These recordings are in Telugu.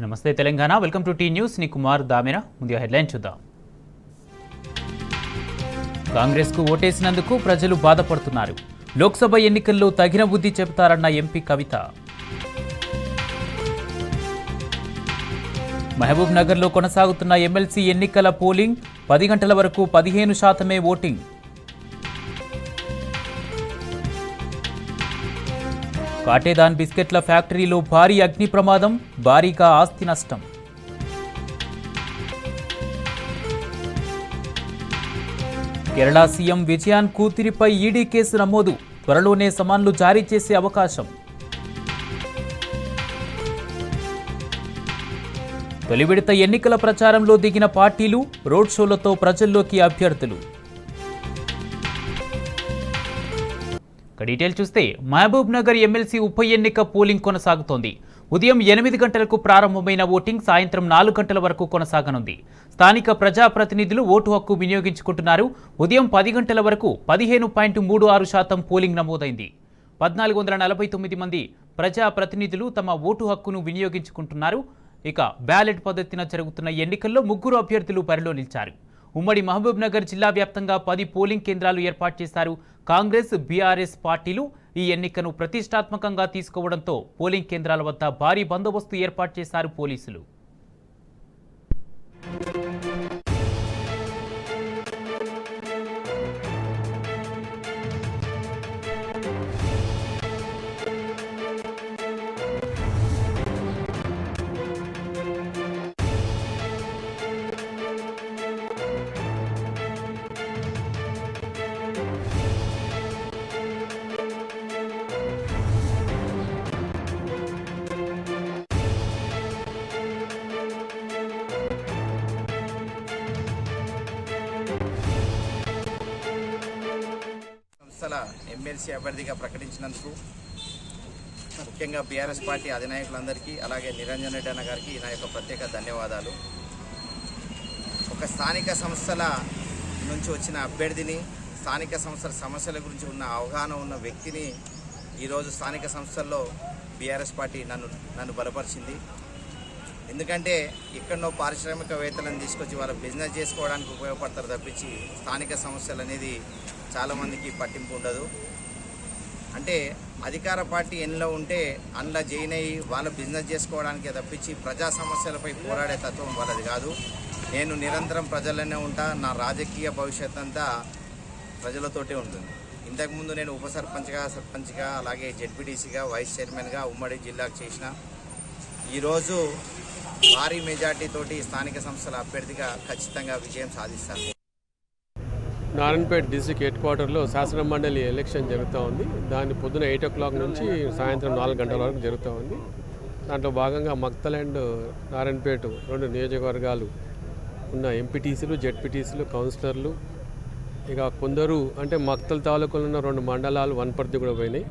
నమస్తే Telangana welcome to T News ని కుమార్ దామెరా ముందుగా హెడ్లైన్ చూద్దాం. కాంగ్రెస్ కు ఓటేసినందుకు ప్రజలు బాధపడుతున్నారు. లోక్సభ ఎన్నికల్లో తగిన బుద్ధి చెబుతారన్న ఎంపీ కవిత. మహబూబ్ నగర్లో కొనసాగుతున్న ఎమ్మెల్సీ ఎన్నికల పోలింగ్ 10 గంటల వరకు 15% ఓటింగ్. కాటేదాన్ బిస్కెట్ల ఫ్యాక్టరీలో భారీ అగ్ని ప్రమాదం, భారీగా ఆస్తి నష్టం. కేరళ సీఎం విజయన్ కూతురిపై ఈడీ కేసు నమోదు, త్వరలోనే సమన్లు జారీ చేసే అవకాశం. తొలి విడత ఎన్నికల ప్రచారంలో దిగిన పార్టీలు, రోడ్ షోలతో ప్రజల్లోకి అభ్యర్థులు. డీటెయిల్ చూస్తే మహబూబ్ నగర్ ఎమ్మెల్సీ ఉప ఎన్నిక పోలింగ్ కొనసాగుతోంది. ఉదయం 8 గంటలకు ప్రారంభమైన ఓటింగ్ సాయంత్రం 4 గంటల వరకు కొనసాగనుంది. స్థానిక ప్రజాప్రతినిధులు ఓటు హక్కు వినియోగించుకుంటున్నారు. ఉదయం 10 గంటల వరకు 15.36% పోలింగ్ నమోదైంది. 1449 మంది ప్రజాప్రతినిధులు తమ ఓటు హక్కును వినియోగించుకుంటున్నారు. ఇక బ్యాలెట్ పద్ధతిన జరుగుతున్న ఎన్నికల్లో 3 అభ్యర్థులు బరిలో నిలిచారు. ఉమ్మడి మహబూబ్ నగర్ జిల్లా వ్యాప్తంగా 10 పోలింగ్ కేంద్రాలు ఏర్పాటు చేశారు. కాంగ్రెస్, బీఆర్ఎస్ పార్టీలు ఈ ఎన్నికను ప్రతిష్టాత్మకంగా తీసుకోవడంతో పోలింగ్ కేంద్రాల వద్ద భారీ బందోబస్తు ఏర్పాటు చేశారు పోలీసులు. ఎమ్మెల్సీ అభ్యర్థిగా ప్రకటించినందుకు ముఖ్యంగా బీఆర్ఎస్ పార్టీ అధినాయకులందరికీ, అలాగే నిరంజన్ రెడ్డి అన్న గారికి నా యొక్క ప్రత్యేక ధన్యవాదాలు. ఒక స్థానిక సంస్థల నుంచి వచ్చిన అభ్యర్థిని, స్థానిక సంస్థల సమస్యల గురించి ఉన్న అవగాహన ఉన్న వ్యక్తిని ఈరోజు స్థానిక సంస్థల్లో బీఆర్ఎస్ పార్టీ నన్ను బలపరిచింది. ఎందుకంటే ఎక్కడనో పారిశ్రామికవేత్తలను తీసుకొచ్చి వాళ్ళ బిజినెస్ చేసుకోవడానికి ఉపయోగపడతారు తప్పించి స్థానిక సమస్యలు అనేది చాలామందికి పట్టింపు ఉండదు. అంటే అధికార పార్టీ ఎన్నిలో ఉంటే అందులో జాయిన్ అయ్యి వాళ్ళ బిజినెస్ చేసుకోవడానికే తప్పించి ప్రజా సమస్యలపై పోరాడే తత్వం వాళ్ళది కాదు. నేను నిరంతరం ప్రజల్లోనే ఉంటా. నా రాజకీయ భవిష్యత్ అంతా ప్రజలతోటే ఉంటుంది. ఇంతకుముందు నేను ఉప సర్పంచ్గా అలాగే జెడ్పీటీసీగా, వైస్ చైర్మన్గా ఉమ్మడి జిల్లాకు చేసిన. ఈరోజు భారీ మెజార్టీతోటి స్థానిక సంస్థల అభ్యర్థిగా ఖచ్చితంగా విజయం సాధిస్తాను. నారాయణపేట డిస్ట్రిక్ట్ హెడ్ క్వార్టర్లో శాసన మండలి ఎలక్షన్ జరుగుతూ ఉంది. దాన్ని పొద్దున 8 o'clock నుంచి సాయంత్రం 4 గంటల వరకు జరుగుతూ ఉంది. దాంట్లో భాగంగా మక్తల్ అండ్ నారాయణపేట 2 నియోజకవర్గాలు ఉన్న ఎంపీటీసీలు, జెడ్పీటీసీలు, కౌన్సిలర్లు, ఇక కొందరు అంటే మక్తల్ తాలూకులో ఉన్న 2 మండలాలు వనపర్తి కూడా పోయినాయి.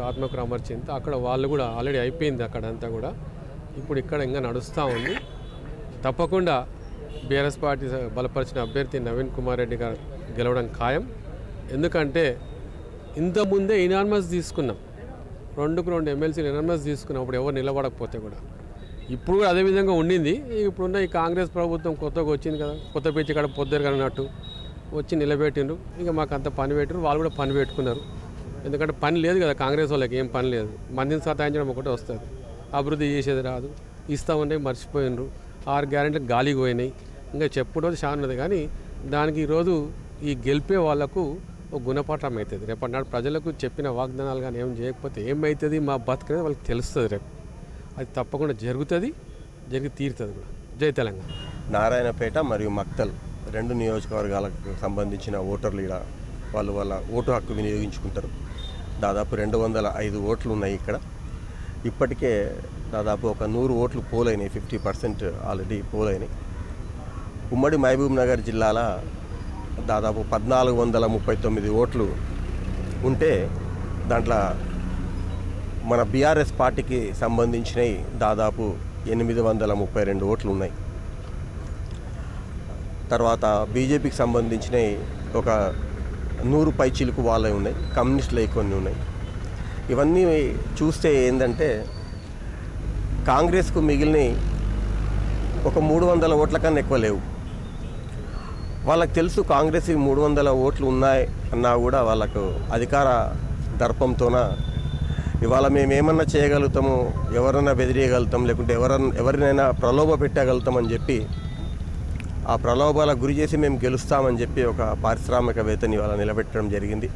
ఆత్మకూరు అమర్చింత అక్కడ వాళ్ళు కూడా ఆల్రెడీ అయిపోయింది అక్కడంతా కూడా. ఇప్పుడు ఇక్కడ ఇంకా నడుస్తూ ఉంది. తప్పకుండా బీఆర్ఎస్ పార్టీ బలపరిచిన అభ్యర్థి నవీన్ కుమార్ రెడ్డి గారు గెలవడం ఖాయం. ఎందుకంటే ఇంతకుముందే ఇనార్మస్ తీసుకున్నాం, 2 ఎమ్మెల్సీలు ఇనార్మస్ తీసుకున్నప్పుడు ఎవరు నిలబడకపోతే కూడా ఇప్పుడు కూడా అదేవిధంగా ఉండింది. ఇప్పుడున్న ఈ కాంగ్రెస్ ప్రభుత్వం కొత్తగా వచ్చింది కదా, కొత్త పిచ్చి కాడ పొద్దురు అన్నట్టు వచ్చి నిలబెట్టిండ్రు. ఇక మాకు అంత పని పెట్టిరు, వాళ్ళు కూడా పని పెట్టుకున్నారు. ఎందుకంటే పని లేదు కదా కాంగ్రెస్ వాళ్ళకి, ఏం పని లేదు. మందిని సతాయించడం ఒకటే వస్తుంది, అభివృద్ధి చేసేది రాదు. ఇస్తామని మర్చిపోయినరు. 6 గ్యారెంటీలు గాలికి పోయినాయి. ఇంకా చెప్పుకోవడం చాలా ఉన్నది. కానీ దానికి ఈరోజు ఈ గెలిపే వాళ్లకు ఒక గుణపాఠం అవుతుంది. రేపటి నాడు ప్రజలకు చెప్పిన వాగ్దానాలు కానీ ఏం చేయకపోతే ఏమవుతుంది మా బతుకనేది వాళ్ళకి తెలుస్తుంది. రేపు అది తప్పకుండా జరుగుతుంది, జరిగి తీరుతుంది కూడా. జై తెలంగాణ. నారాయణపేట మరియు మక్తల్ 2 నియోజకవర్గాలకు సంబంధించిన ఓటర్లు ఇక్కడ వాళ్ళ ఓటు హక్కు వినియోగించుకుంటారు. దాదాపు 205 ఓట్లు ఉన్నాయి ఇక్కడ. ఇప్పటికే దాదాపు ఒక 100 ఓట్లు పోలైనాయి, 50% ఆల్రెడీ పోలైనాయి. ఉమ్మడి మహబూబ్ నగర్ జిల్లాల దాదాపు 1439 ఓట్లు ఉంటే దాంట్లో మన బీఆర్ఎస్ పార్టీకి సంబంధించినవి దాదాపు 832 ఓట్లు ఉన్నాయి. తర్వాత బీజేపీకి సంబంధించినవి ఒక 100 పైచిలుకు వాళ్ళే ఉన్నాయి, కమ్యూనిస్టులు కొన్ని ఉన్నాయి. ఇవన్నీ చూస్తే ఏంటంటే కాంగ్రెస్కు మిగిలిన ఒక 300 ఓట్ల కన్నా ఎక్కువ లేవు. వాళ్ళకి తెలుసు కాంగ్రెస్ 300 ఓట్లు ఉన్నాయి అన్నా కూడా వాళ్ళకు అధికార దర్పంతోన ఇవాళ మేమేమన్నా చేయగలుగుతాము, ఎవరన్నా బెదిరియగలుగుతాం, లేకుంటే ఎవరినైనా ప్రలోభ పెట్టగలుగుతామని చెప్పి ఆ ప్రలోభాలకు గురి చేసి మేము గెలుస్తామని చెప్పి ఒక పారిశ్రామికవేత్తని ఇవాళ నిలబెట్టడం జరిగింది.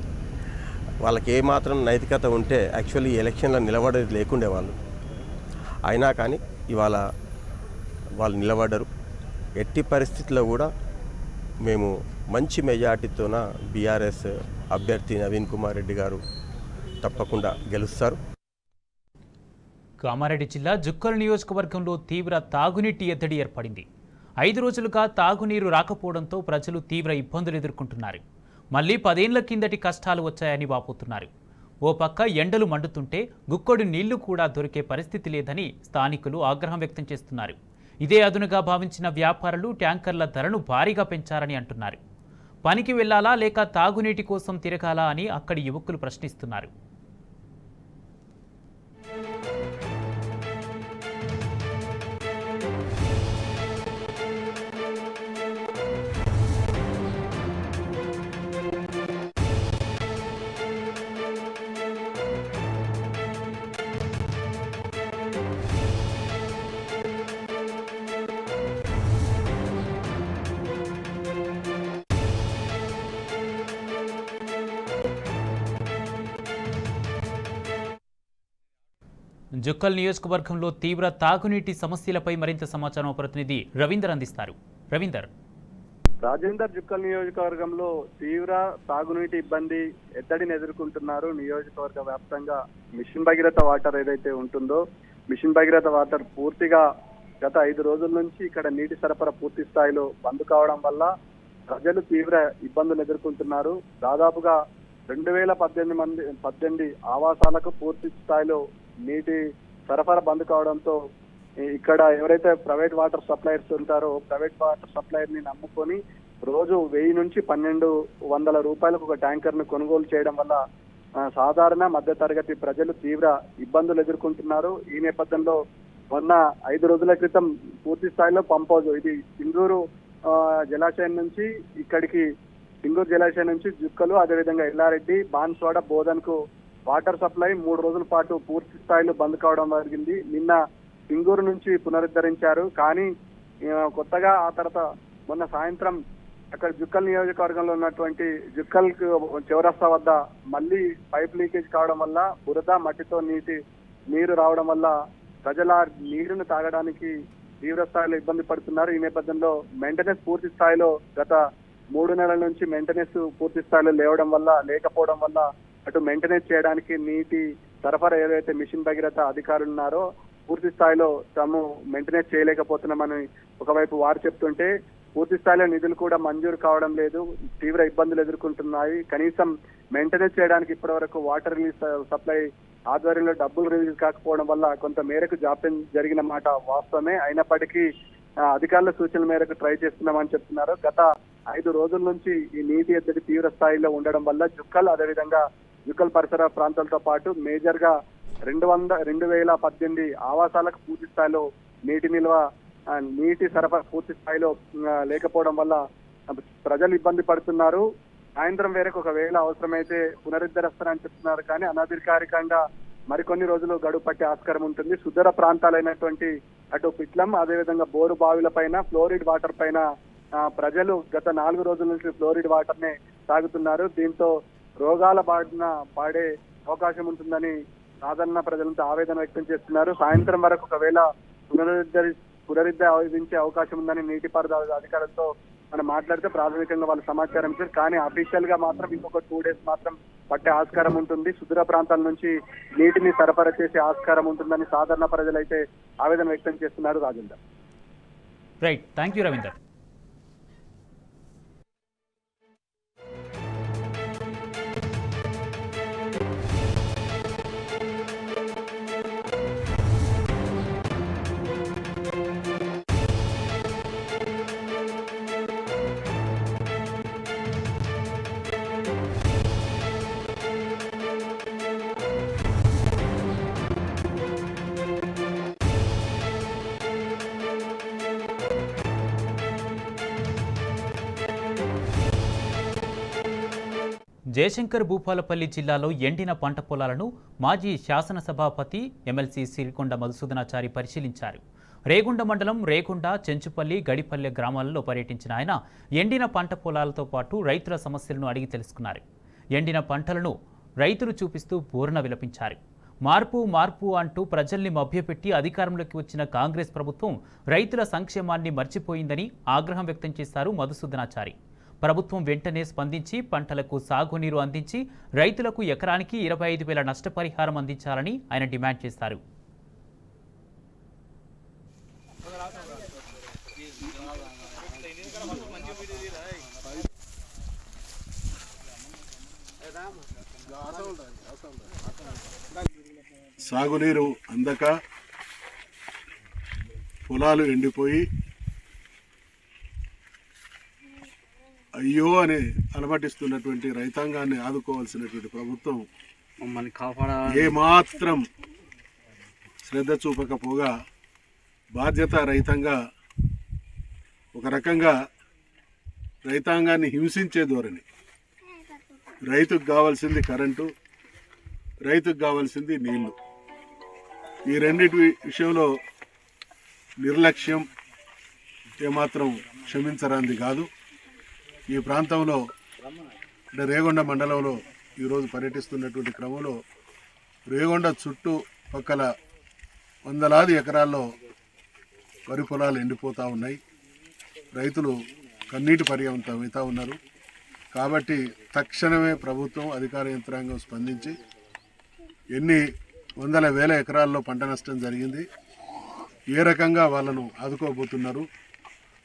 వాళ్ళకి ఏమాత్రం నైతికత ఉంటే యాక్చువల్లీ ఎలక్షన్లో నిలబడేది లేకుండే వాళ్ళు. అయినా కానీ ఇవాళ వాళ్ళు నిలబడ్డరు. ఎట్టి పరిస్థితుల్లో కూడా మేము మంచి మెజార్టీతోన బీఆర్ఎస్ అభ్యర్థి నవీన్ కుమార్ రెడ్డి గారు తప్పకుండా గెలుస్తారు. కామారెడ్డి జిల్లా జుక్కల్ నియోజకవర్గంలో తీవ్ర తాగునీటి ఎద్దడి ఏర్పడింది. 5 రోజులుగా తాగునీరు రాకపోవడంతో ప్రజలు తీవ్ర ఇబ్బందులు ఎదుర్కొంటున్నారు. మళ్లీ 10 ఏళ్ల కిందటి కష్టాలు వచ్చాయని వాపోతున్నారు. ఓ పక్క ఎండలు మండుతుంటే గుక్కొడు నీళ్లు కూడా దొరికే పరిస్థితి లేదని స్థానికులు ఆగ్రహం వ్యక్తం చేస్తున్నారు. ఇదే అదునుగా భావించిన వ్యాపారులు ట్యాంకర్ల ధరను భారీగా పెంచారని అంటున్నారు. పనికి వెళ్లాలా లేక తాగునీటి కోసం తిరగాలా అని అక్కడి యువకులు ప్రశ్నిస్తున్నారు. జుక్కల్ నియోజకవర్గంలో తీవ్ర తాగునీటి సమస్యలపై మరింత సమాచారం ప్రతినిధి రవీందర్ అందిస్తారు. రవీందర్. రాజేందర్, జుక్కల్ నియోజకవర్గంలో తీవ్ర తాగునీటి ఇబ్బంది ఎద్దడిని ఎదుర్కొంటున్నారు. నియోజకవర్గ వ్యాప్తంగా మిషన్ భగీరథ వాటర్ ఏదైతే ఉంటుందో, మిషన్ భగీరథ వాటర్ పూర్తిగా గత 5 రోజుల నుంచి ఇక్కడ నీటి సరఫరా పూర్తి స్థాయిలో బంద్ కావడం వల్ల ప్రజలు తీవ్ర ఇబ్బందులు ఎదుర్కొంటున్నారు. దాదాపుగా 2018 ఆవాసాలకు పూర్తి స్థాయిలో నీటి సరఫరా బంద్ కావడంతో ఇక్కడ ఎవరైతే ప్రైవేట్ వాటర్ సప్లైర్స్ ఉంటారో ప్రైవేట్ వాటర్ సప్లైర్ ని నమ్ముకొని రోజు 1000 నుంచి 1200 రూపాయలకు ఒక ట్యాంకర్ ను కొనుగోలు చేయడం వల్ల సాధారణ మధ్యతరగతి ప్రజలు తీవ్ర ఇబ్బందులు ఎదుర్కొంటున్నారు. ఈ నేపథ్యంలో మొన్న 5 రోజుల క్రితం పూర్తి స్థాయిలో పంప్ హౌస్, ఇది సింగూరు జలాశయం నుంచి ఇక్కడికి, సింగూరు జలాశయం నుంచి జుక్కలు, అదేవిధంగా ఎల్లారెడ్డి, బాన్స్వాడ, బోధన్ కు వాటర్ సప్లై 3 రోజుల పాటు పూర్తి స్థాయిలో బంద్ కావడం జరిగింది. నిన్న సింగూరు నుంచి పునరుద్ధరించారు. కానీ కొత్తగా ఆ తర్వాత మొన్న సాయంత్రం అక్కడ జుక్కల్ నియోజకవర్గంలో ఉన్నటువంటి జుక్కల్ చౌరస్తా వద్ద మళ్ళీ పైప్ లీకేజ్ కావడం వల్ల బురద మట్టితో నీరు రావడం వల్ల ప్రజల నీరును తాగడానికి తీవ్ర స్థాయిలో ఇబ్బంది పడుతున్నారు. ఈ నేపథ్యంలో మెయింటెనెన్స్ పూర్తి స్థాయిలో గత 3 నెలల నుంచి మెయింటెనెన్స్ పూర్తి స్థాయిలో లేకపోవడం వల్ల అటు మెయింటెనెన్స్ చేయడానికి నీటి సరఫరా ఏదైతే మిషన్ భగీరథ అధికారులు ఉన్నారో పూర్తి స్థాయిలో తాము మెయింటెనెన్స్ చేయలేకపోతున్నామని ఒకవైపు వారు చెప్తుంటే, పూర్తి స్థాయిలో నిధులు కూడా మంజూరు కావడం లేదు, తీవ్ర ఇబ్బందులు ఎదుర్కొంటున్నాయి. కనీసం మెయింటెనెన్స్ చేయడానికి ఇప్పటి వరకు వాటర్ రిలీజ్ సప్లై ఆధ్వర్యంలో డబ్బులు రిలీజ్ కాకపోవడం వల్ల కొంత మేరకు జాప్యం జరిగిన మాట వాస్తవమే. అయినప్పటికీ అధికారుల సూచనల మేరకు ట్రై చేస్తున్నామని చెప్తున్నారు. గత 5 రోజుల నుంచి ఈ నీటి ఎద్దడి తీవ్ర స్థాయిలో ఉండడం వల్ల జుక్కల్, అదేవిధంగా జుక్కల్ పరిసర ప్రాంతాలతో పాటు మేజర్ గా 2018 ఆవాసాలకు పూర్తి స్థాయిలో నీటి సరఫరా పూర్తి స్థాయిలో లేకపోవడం వల్ల ప్రజలు ఇబ్బంది పడుతున్నారు. సాయంత్రం వేరకు ఒకవేళ అవసరమైతే పునరుద్ధరిస్తారని చెప్తున్నారు. కానీ అనధికారికంగా మరికొన్ని రోజులు గడువు పట్టే ఆస్కారం ఉంటుంది. సుదూర ప్రాంతాలైనటువంటి అటు పిట్లం, అదేవిధంగా బోరు బావిల పైన ఫ్లోరిడ్ వాటర్ పైన ప్రజలు గత 4 రోజుల నుంచి ఫ్లోరిడ్ వాటర్ నే తాగుతున్నారు. దీంతో రోగాల బారిన పడే అవకాశం ఉంటుందని సాధారణ ప్రజలంతా ఆవేదన వ్యక్తం చేస్తున్నారు. సాయంత్రం వరకు ఒకవేళ పునరుద్ధరించే అవకాశం ఉందని నీటిపారుదల అధికారులతో మనం మాట్లాడితే ప్రాథమికంగా వాళ్ళు సమాచారం ఇచ్చారు. కానీ అఫీషియల్ గా మాత్రం ఇంకొక 2 డేస్ మాత్రం పట్టే ఆస్కారం ఉంటుంది. సుదూర ప్రాంతాల నుంచి నీటిని సరఫరా చేసే ఆస్కారం ఉంటుందని సాధారణ ప్రజలైతే ఆవేదన వ్యక్తం చేస్తున్నారు. Rajender. Right, thank you Ravinder. Jayashankar Bhupalpally జిల్లాలో ఎండిన పంట పొలాలను మాజీ శాసనసభాపతి ఎమ్మెల్సీ సిరికొండ మధుసూదనాచారి పరిశీలించారు. రేగుండ మండలం రేగుండ, చెంచుపల్లి, గడిపల్లె గ్రామాలలో పర్యటించిన ఆయన ఎండిన పంట పొలాలతో పాటు రైతుల సమస్యలను అడిగి తెలుసుకున్నారు. ఎండిన పంటలను రైతులు చూపిస్తూ పూర్ణ విలపించారు. మార్పు మార్పు అంటూ ప్రజల్ని మభ్యపెట్టి అధికారంలోకి వచ్చిన కాంగ్రెస్ ప్రభుత్వం రైతుల సంక్షేమాన్ని మర్చిపోయిందని ఆగ్రహం వ్యక్తం చేశారు మధుసూదనాచారి. ప్రభుత్వం వెంటనే స్పందించి పంటలకు సాగునీరు అందించి రైతులకు ఎకరానికి 25,000 నష్టపరిహారం అందించాలని ఆయన డిమాండ్ చేశారు. సాగునీరు అందక పొలాలు ఎండిపోయి అయ్యో అని అలమటిస్తున్నటువంటి రైతాంగాన్ని ఆదుకోవాల్సినటువంటి ప్రభుత్వం మమ్మల్ని కాపాడాలి ఏమాత్రం శ్రద్ధ చూపకపోగా బాధ్యతారహితంగా ఒక రకంగా రైతాంగాన్ని హింసించే ధోరణి. రైతుకు కావాల్సింది కరెంటు, రైతుకు కావాల్సింది నీళ్లు. ఈ రెండింటి విషయంలో నిర్లక్ష్యం ఏమాత్రం క్షమించరాంది కాదు. ఈ ప్రాంతంలో అంటే రేగొండ మండలంలో ఈరోజు పర్యటిస్తున్నటువంటి క్రమంలో రేగొండ చుట్టుపక్కల వందలాది ఎకరాల్లో వరి పొలాలు ఎండిపోతూ ఉన్నాయి. రైతులు కన్నీటి పర్యంతం అవుతూ ఉన్నారు. కాబట్టి తక్షణమే ప్రభుత్వం అధికార యంత్రాంగం స్పందించి ఎన్ని వందల వేల ఎకరాల్లో పంట నష్టం జరిగింది, ఏ రకంగా వాళ్ళను ఆదుకోబోతున్నారు,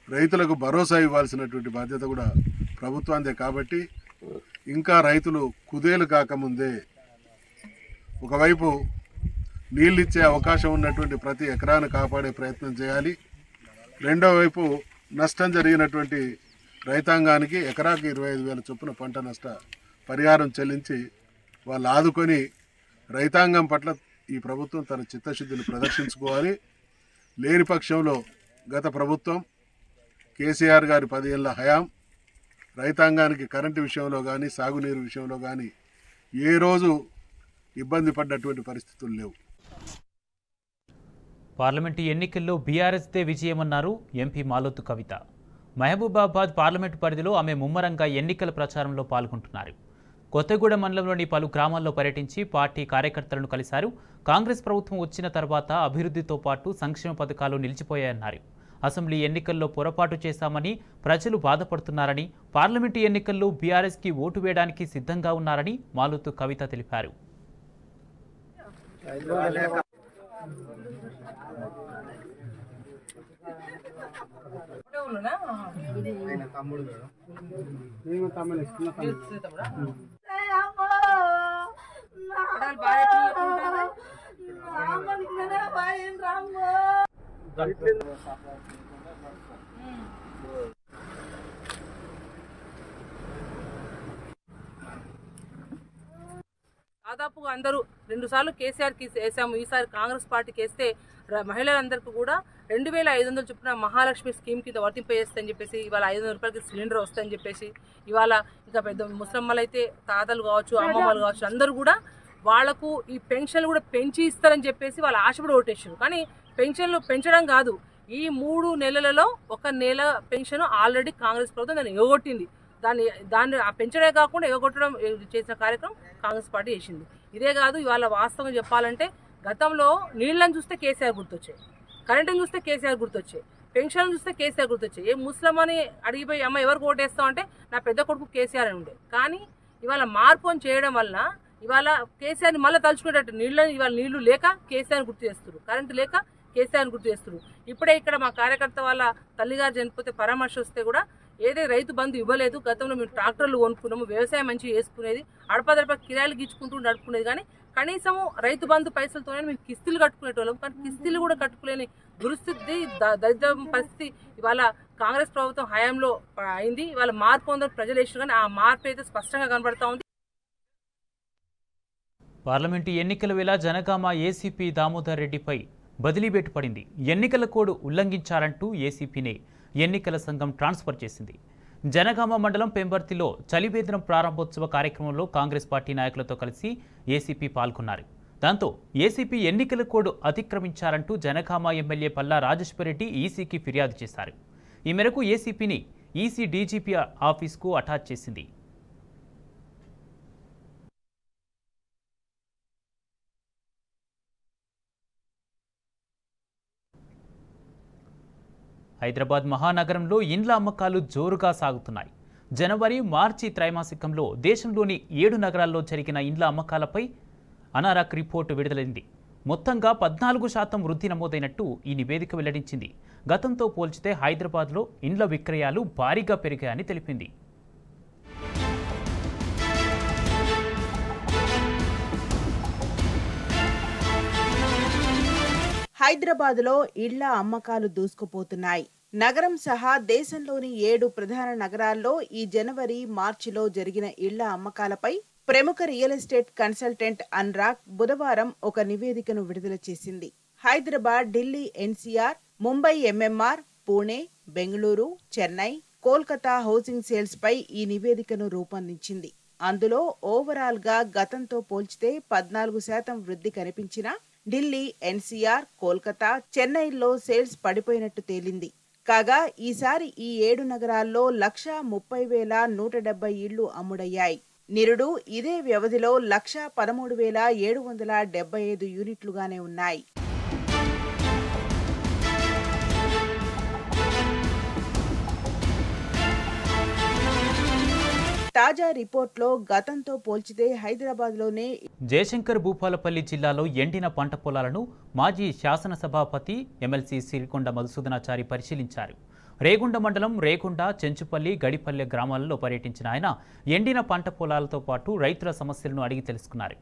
రైతులకు భరోసా ఇవ్వాల్సినటువంటి బాధ్యత కూడా ప్రభుత్వాందే. కాబట్టి ఇంకా రైతులు కుదేలు కాకముందే ఒకవైపు నీళ్ళిచ్చే అవకాశం ఉన్నటువంటి ప్రతి ఎకరాన్ని కాపాడే ప్రయత్నం చేయాలి. రెండో వైపు నష్టం జరిగినటువంటి రైతాంగానికి ఎకరాకి 25,000 చొప్పున పంట నష్ట పరిహారం చెల్లించి వాళ్ళు ఆదుకొని రైతాంగం పట్ల ఈ ప్రభుత్వం తన చిత్తశుద్ధిని ప్రదర్శించుకోవాలి. లేని పక్షంలో గత ప్రభుత్వం కేసీఆర్ గారి 10 ఏళ్ల హయాం రైతాంగానికి కరెంటు విషయంలో కానీ సాగునీరు విషయంలో కానీ ఏ రోజు ఇబ్బంది పడ్డటువంటి పరిస్థితులు లేవు. పార్లమెంటు ఎన్నికల్లో బీఆర్ఎస్దే విజయమన్నారు ఎంపీ మాలోతు కవిత. మహబూబాబాద్ పార్లమెంటు పరిధిలో ఆమె ముమ్మరంగా ఎన్నికల ప్రచారంలో పాల్గొంటున్నారు. కొత్తగూడ మండలంలోని పలు గ్రామాల్లో పర్యటించి పార్టీ కార్యకర్తలను కలిశారు. కాంగ్రెస్ ప్రభుత్వం వచ్చిన తర్వాత అభివృద్ధితో పాటు సంక్షేమ పథకాలు నిలిచిపోయాయన్నారు. అసెంబ్లీ ఎన్నికల్లో పొరపాటు చేశామని ప్రజలు బాధపడుతున్నారని, పార్లమెంటు ఎన్నికల్లో బీఆర్ఎస్కి ఓటు వేయడానికి సిద్ధంగా ఉన్నారని మాలోతు కవిత తెలిపారు. దాదాపుగా అందరూ 2 సార్లు కేసీఆర్కి వేసాము, ఈసారి కాంగ్రెస్ పార్టీకి వేస్తే మహిళలందరికీ కూడా 2,500 చొప్పున మహాలక్ష్మి స్కీమ్ కింద వర్తింపజేస్తాయని చెప్పేసి, ఇవాళ 500 రూపాయలకి సిలిండర్ వస్తాయని చెప్పేసి, ఇవాళ ఇంకా పెద్ద ముసలమ్మలు అయితే తాతలు కావచ్చు, అమ్మమ్మలు కావచ్చు, అందరూ కూడా వాళ్లకు ఈ పెన్షన్లు కూడా పెంచి ఇస్తారని చెప్పేసి వాళ్ళు ఆశపడి ఓటేసారు. కానీ పెన్షన్లు పెంచడం కాదు, ఈ 3 నెలలలో 1 నెల పెన్షన్ ఆల్రెడీ కాంగ్రెస్ ప్రభుత్వం దాన్ని ఎగొట్టింది. దాన్ని పెంచడే కాకుండా ఎగొట్టడం చేసిన కార్యక్రమం కాంగ్రెస్ పార్టీ చేసింది. ఇదే కాదు, ఇవాళ వాస్తవంగా చెప్పాలంటే గతంలో నీళ్లను చూస్తే కేసీఆర్ గుర్తొచ్చాయి, కరెంటును చూస్తే కేసీఆర్ గుర్తొచ్చాయి, పెన్షన్ చూస్తే కేసీఆర్ గుర్తొచ్చాయి. ఏ ముస్లిం అని అడిగిపోయి అమ్మ ఎవరికి ఓటేస్తాం అంటే నా పెద్ద కొడుకు కేసీఆర్ అని ఉండే. కానీ ఇవాళ మార్పు అని చేయడం వల్ల ఇవాళ కేసీఆర్ని మళ్ళీ తలుచుకునేటట్టు ఇవాళ నీళ్లు లేక కేసీఆర్ని గుర్తు చేస్తారు, కరెంటు లేక కేసీఆర్ని గుర్తు చేస్తారు. ఇప్పుడే ఇక్కడ మా కార్యకర్త వాళ్ళ తల్లిగారు చనిపోతే పరామర్శ వస్తే కూడా ఏదే రైతు బంధు ఇవ్వలేదు, గతంలో మేము ట్రాక్టర్లు కొనుక్కున్నాము, వ్యవసాయం మంచిగా చేసుకునేది, అడపదడప కిరాయిలు గీచుకుంటూ నడుపుకునేది. కానీ కనీసం రైతు బంధు పైసలతోనే మేము కిస్తీలు కట్టుకునేటోళ్ళం. కానీ కిస్తీలు కూడా కట్టుకులేని దుస్థితి, దరిద్రం పరిస్థితి ఇవాళ కాంగ్రెస్ ప్రభుత్వం హయాంలో అయింది. ఇవాళ మార్పు అందరూ ప్రజలు వేసారు, కానీ ఆ మార్పు అయితే స్పష్టంగా కనబడతా ఉంది. పార్లమెంటు ఎన్నికల వేళ జనగామ ఏసీపీ దామోదర్ రెడ్డిపై బదిలీ వేటు పడింది. ఎన్నికల కోడ్ ఉల్లంఘించారంటూ ఏసీపీనే ఎన్నికల సంఘం ట్రాన్స్ఫర్ చేసింది. జనగామ మండలం పెంబర్తిలో చలివేదనం ప్రారంభోత్సవ కార్యక్రమంలో కాంగ్రెస్ పార్టీ నాయకులతో కలిసి ఏసీపీ పాల్గొన్నారు. దాంతో ఏసీపీ ఎన్నికల కోడ్ అతిక్రమించారంటూ జనగామ ఎమ్మెల్యే పల్లా రాజేశ్వరరెడ్డి ఈసీకి ఫిర్యాదు చేశారు. ఈ మేరకు ఏసీపీని ఈసీ డీజీపీ ఆఫీస్కు అటాచ్ చేసింది. హైదరాబాద్ మహానగరంలో ఇండ్ల అమ్మకాలు జోరుగా సాగుతున్నాయి. జనవరి, మార్చి త్రైమాసికంలో దేశంలోని 7 నగరాల్లో జరిగిన ఇండ్ల అమ్మకాలపై అనారాక్ రిపోర్టు విడుదలైంది. మొత్తంగా 14% వృద్ధి నమోదైనట్టు ఈ నివేదిక వెల్లడించింది. గతంతో పోల్చితే హైదరాబాద్లో ఇండ్ల విక్రయాలు భారీగా పెరిగాయని తెలిపింది. హైదరాబాద్లో ఇళ్ల అమ్మకాలు దూసుకుపోతున్నాయి. నగరం సహా దేశంలోని 7 ప్రధాన నగరాల్లో ఈ జనవరి, మార్చిలో జరిగిన ఇళ్ల అమ్మకాలపై ప్రముఖ రియల్ ఎస్టేట్ కన్సల్టెంట్ అన్రాక్ బుధవారం ఒక నివేదికను విడుదల చేసింది. Hyderabad, Delhi NCR, Mumbai MMR, Pune, Bengaluru, Chennai, Kolkata housing sales పై ఈ నివేదికను రూపొందించింది. అందులో ఓవరాల్ గా గతంతో పోల్చితే 14% వృద్ధి కనిపించినా ఢిల్లీ, ఎన్సీఆర్, కోల్కతా, చెన్నైలో సేల్స్ పడిపోయినట్టు తేలింది. కాగా ఈసారి ఈ 7 నగరాల్లో 130,170 ఇళ్లు అమ్ముడయ్యాయి. నిరుడు ఇదే వ్యవధిలో 113,775 యూనిట్లుగానే ఉన్నాయి. తాజా రిపోర్ట్లో గతంతో పోల్చితే హైదరాబాద్లోనే జయశంకర్ భూపాలపల్లి జిల్లాలో ఎండిన పంట పొలాలను మాజీ శాసనసభాపతి ఎమ్మెల్సీ సిరికొండ మధుసూదనాచారి పరిశీలించారు. రేగుండ మండలం రేగుండ, చెంచుపల్లి, గడిపల్లె గ్రామాలలో పర్యటించిన ఆయన ఎండిన పంట పొలాలతో పాటు రైతుల సమస్యలను అడిగి తెలుసుకున్నారు.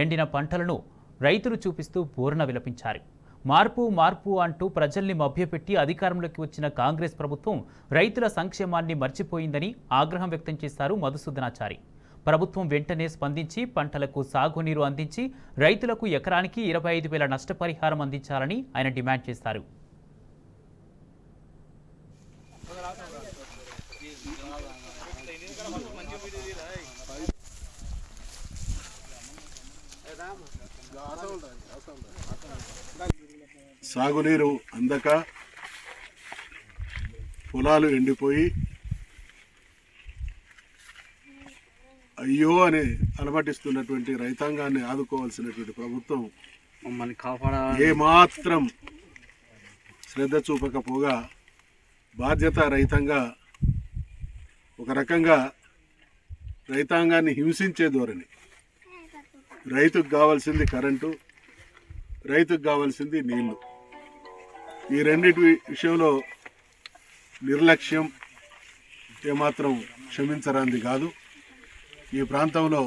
ఎండిన పంటలను రైతులు చూపిస్తూ బోరున విలపించారు. మార్పు మార్పు అంటూ ప్రజల్ని మభ్యపెట్టి అధికారంలోకి వచ్చిన కాంగ్రెస్ ప్రభుత్వం రైతుల సంక్షేమాన్ని మర్చిపోయిందని ఆగ్రహం వ్యక్తం చేశారు మధుసూదనాచారి. ప్రభుత్వం వెంటనే స్పందించి పంటలకు సాగునీరు అందించి రైతులకు ఎకరానికి 25,000 నష్టపరిహారం అందించాలని ఆయన డిమాండ్ చేశారు. సాగునీరు అందక పొలాలు ఎండిపోయి అయ్యో అని అలమటిస్తున్నటువంటి రైతాంగాన్ని ఆదుకోవాల్సినటువంటి ప్రభుత్వం మమ్మల్ని కాపాడా ఏమాత్రం శ్రద్ధ చూపకపోగా బాధ్యతారహితంగా ఒక రకంగా రైతాంగాన్ని హింసించే ధోరణి. రైతుకు కావాల్సింది కరెంటు, రైతుకు కావాల్సింది నీళ్లు. ఈ రెండింటి విషయంలో నిర్లక్ష్యం ఏమాత్రం క్షమించరాంది కాదు. ఈ ప్రాంతంలో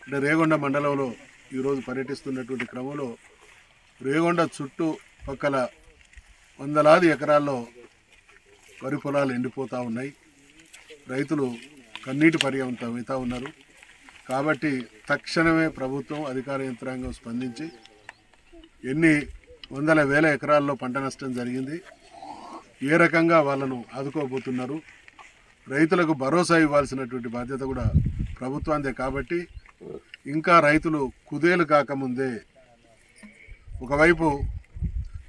అంటే రేగొండ మండలంలో ఈరోజు పర్యటిస్తున్నటువంటి క్రమంలో రేగొండ చుట్టూ పక్కల వందలాది ఎకరాల్లో వరి పొలాలు ఎండిపోతూ ఉన్నాయి. రైతులు కన్నీటి పర్యంతం అవుతూ ఉన్నారు. కాబట్టి తక్షణమే ప్రభుత్వం, అధికార యంత్రాంగం స్పందించి ఎన్ని వందల వేల ఎకరాల్లో పంట నష్టం జరిగింది, ఏ రకంగా వాళ్ళను ఆదుకోబోతున్నారు, రైతులకు భరోసా ఇవ్వాల్సినటువంటి బాధ్యత కూడా ప్రభుత్వాందే. కాబట్టి ఇంకా రైతులు కుదేలు కాకముందే ఒకవైపు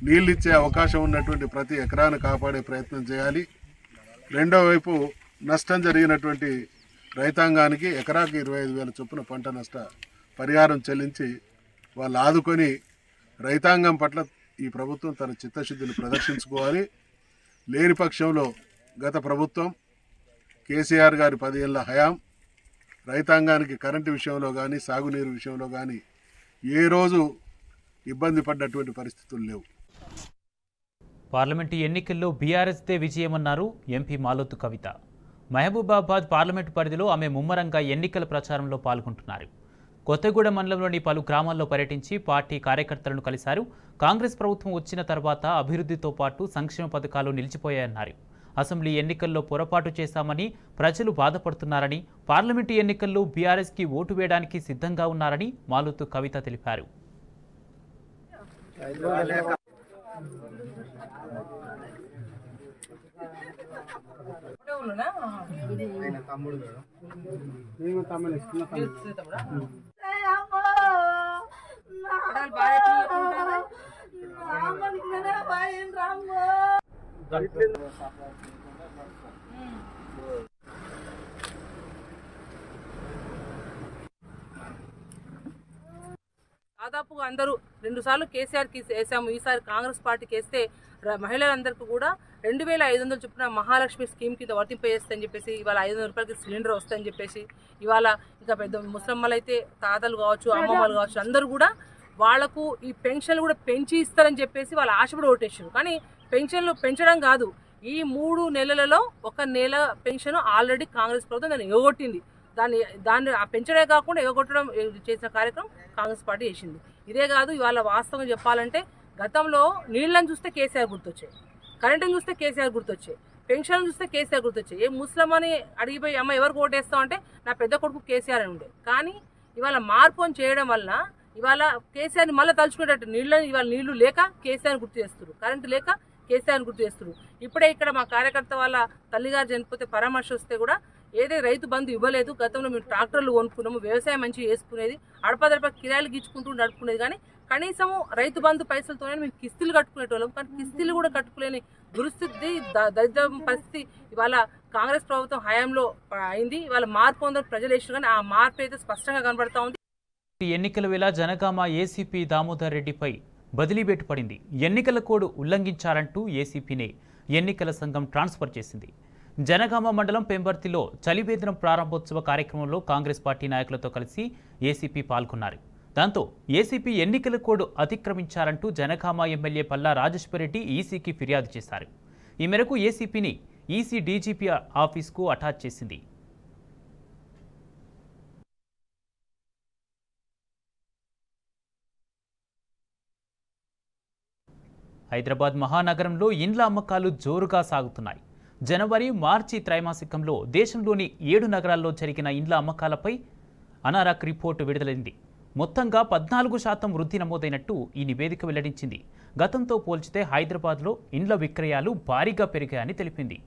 నీళ్ళిచ్చే అవకాశం ఉన్నటువంటి ప్రతి ఎకరాను కాపాడే ప్రయత్నం చేయాలి. రెండో వైపు నష్టం జరిగినటువంటి రైతాంగానికి ఎకరాకి 25,000 చొప్పున పంట నష్ట పరిహారం చెల్లించి వాళ్ళు ఆదుకొని రైతాంగం పట్ల ఈ ప్రభుత్వం తన చిత్తశుద్ధిని ప్రదర్శించుకోవాలి. లేని పక్షంలో గత ప్రభుత్వం కేసీఆర్ గారి 10 ఏళ్ల హయాం రైతాంగానికి కరెంటు విషయంలో కానీ సాగునీరు విషయంలో కానీ ఏ రోజు ఇబ్బంది పడ్డటువంటి పరిస్థితులు లేవు. పార్లమెంటు ఎన్నికల్లో బీఆర్ఎస్దే విజయమన్నారు ఎంపీ మాలోతు కవిత. మహబూబాబాద్ పార్లమెంటు పరిధిలో ఆమె ముమ్మరంగా ఎన్నికల ప్రచారంలో పాల్గొంటున్నారు. కొత్తగూడెం మండలంలోని పలు గ్రామాల్లో పర్యటించి పార్టీ కార్యకర్తలను కలిశారు. కాంగ్రెస్ ప్రభుత్వం వచ్చిన తర్వాత అభివృద్ధితో పాటు సంక్షేమ పథకాలు నిలిచిపోయాయన్నారు. అసెంబ్లీ ఎన్నికల్లో పొరపాటు చేశామని ప్రజలు బాధపడుతున్నారని, పార్లమెంటు ఎన్నికల్లో బీఆర్ఎస్కి ఓటు వేయడానికి సిద్ధంగా ఉన్నారని మాలోతు కవిత తెలిపారు. స్కూల్లోనా తమ్ముడు దాదాపుగా అందరూ 2 సార్లు కేసీఆర్కి వేసాము, ఈసారి కాంగ్రెస్ పార్టీకి వేస్తే మహిళలందరికీ కూడా 2500 చొప్పున మహాలక్ష్మి స్కీమ్ కింద వర్తింపజేస్తాయని చెప్పేసి ఇవాళ 500 రూపాయలకి సిలిండర్ వస్తాయని చెప్పేసి ఇవాళ ఇంకా పెద్ద ముసలమ్మలు అయితే తాతలు కావచ్చు, అమ్మమ్మలు కావచ్చు, అందరూ కూడా వాళ్లకు ఈ పెన్షన్లు కూడా పెంచి ఇస్తారని చెప్పేసి వాళ్ళు ఆశపడి ఓటేసారు. కానీ పెన్షన్లు పెంచడం కాదు, ఈ 3 నెలలలో 1 నెల పెన్షన్ ఆల్రెడీ కాంగ్రెస్ ప్రభుత్వం దాన్ని ఎగొట్టింది. దాన్ని పెంచడే కాకుండా ఎగొట్టడం చేసిన కార్యక్రమం కాంగ్రెస్ పార్టీ చేసింది. ఇదే కాదు, ఇవాళ వాస్తవం చెప్పాలంటే గతంలో నీళ్ళని చూస్తే కేసీఆర్ గుర్తొచ్చాయి, కరెంటుని చూస్తే కేసీఆర్ గుర్తొచ్చాయి, పెన్షన్ చూస్తే కేసీఆర్ గుర్తొచ్చాయి. ఏ ముస్లిం అని అడిగిపోయి అమ్మ ఎవరికి ఓటేస్తాం అంటే నా పెద్ద కొడుకు కేసీఆర్ అని ఉండే. కానీ ఇవాళ మార్పు చేయడం వల్ల ఇవాళ కేసీఆర్ని మళ్ళీ తలుచుకునేటట్టు ఇవాళ నీళ్లు లేక కేసీఆర్ని గుర్తు చేస్తారు, కరెంటు లేక కేసీఆర్ని గుర్తు చేస్తారు. ఇప్పుడే ఇక్కడ మా కార్యకర్త వాళ్ళ తల్లిగారు చనిపోతే పరామర్శ వస్తే కూడా ఏదైతే రైతు బంధు ఇవ్వలేదు, గతంలో మేము ట్రాక్టర్లు కొనుక్కున్నాము, వ్యవసాయం మంచిగా చేసుకునేది, అడపదడప కిరాయిలు గీచుకుంటూ నడుపుకునేది. కానీ కనీసం రైతు బంధు పైసలతోనే మేము కిస్తీలు కట్టుకునేటోళ్ళం. కానీ కిస్తీలు కూడా కట్టుకోలేని దుస్థితి, దరిద్ర పరిస్థితి ఇవాళ కాంగ్రెస్ ప్రభుత్వం హయాంలో అయింది. ఇవాళ మార్పు ఉందని ప్రజలు వేసారు, కానీ ఆ మార్పు అయితే స్పష్టంగా కనబడతా ఉంది. ఎన్నికల వేళ జనగామ ఏసీపీ దామోదర్ రెడ్డిపై బదిలీబెట్టు పడింది. ఎన్నికల కోడ్ ఉల్లంఘించారంటూ ఏసీపీనే ఎన్నికల సంఘం ట్రాన్స్ఫర్ చేసింది. జనగామ మండలం పెంబర్తిలో చలివేదనం ప్రారంభోత్సవ కార్యక్రమంలో కాంగ్రెస్ పార్టీ నాయకులతో కలిసి ఏసీపీ పాల్గొన్నారు. దాంతో ఏసీపీ ఎన్నికల కోడ్ అతిక్రమించారంటూ జనగామ ఎమ్మెల్యే పల్లా రాజేశ్వరరెడ్డి ఈసీకి ఫిర్యాదు చేశారు. ఈ మేరకు ఏసీపీని ఈసీ డీజీపీ ఆఫీస్కు అటాచ్ చేసింది. హైదరాబాద్ మహానగరంలో ఇండ్ల అమ్మకాలు జోరుగా సాగుతున్నాయి. జనవరి, మార్చి త్రైమాసికంలో దేశంలోని 7 నగరాల్లో జరిగిన ఇండ్ల అమ్మకాలపై అనారాక్ రిపోర్టు విడుదలైంది. మొత్తంగా 14% వృద్ధి నమోదైనట్టు ఈ నివేదిక వెల్లడించింది. గతంతో పోల్చితే హైదరాబాద్లో ఇండ్ల విక్రయాలు భారీగా పెరిగాయని తెలిపింది.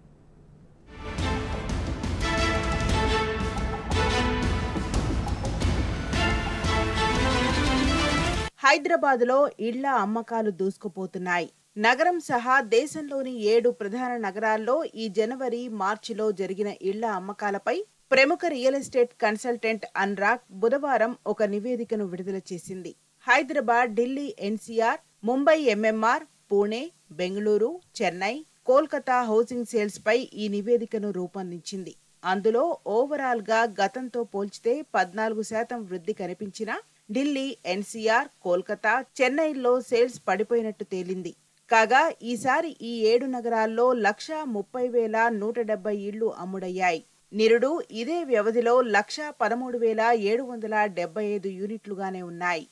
హైదరాబాద్లో ఇళ్ల అమ్మకాలు దూసుకుపోతున్నాయి. నగరం సహా దేశంలోని 7 ప్రధాన నగరాల్లో ఈ జనవరి, మార్చిలో జరిగిన ఇళ్ల అమ్మకాలపై ప్రముఖ రియల్ ఎస్టేట్ కన్సల్టెంట్ అన్రాక్ బుధవారం ఒక నివేదికను విడుదల చేసింది. Hyderabad, Delhi NCR, Mumbai MMR, Pune, Bengaluru, Chennai, Kolkata housing sales పై ఈ నివేదికను రూపొందించింది. అందులో ఓవరాల్ గా గతంతో పోల్చితే 14% వృద్ధి కనిపించినా ఢిల్లీ, ఎన్సీఆర్, కోల్కతా, చెన్నైలో సేల్స్ పడిపోయినట్టు తేలింది. కాగా ఈసారి ఈ 7 నగరాల్లో 130,170 ఇళ్లు అమ్ముడయ్యాయి. నిరుడు ఇదే వ్యవధిలో 113,775 యూనిట్లుగానే ఉన్నాయి.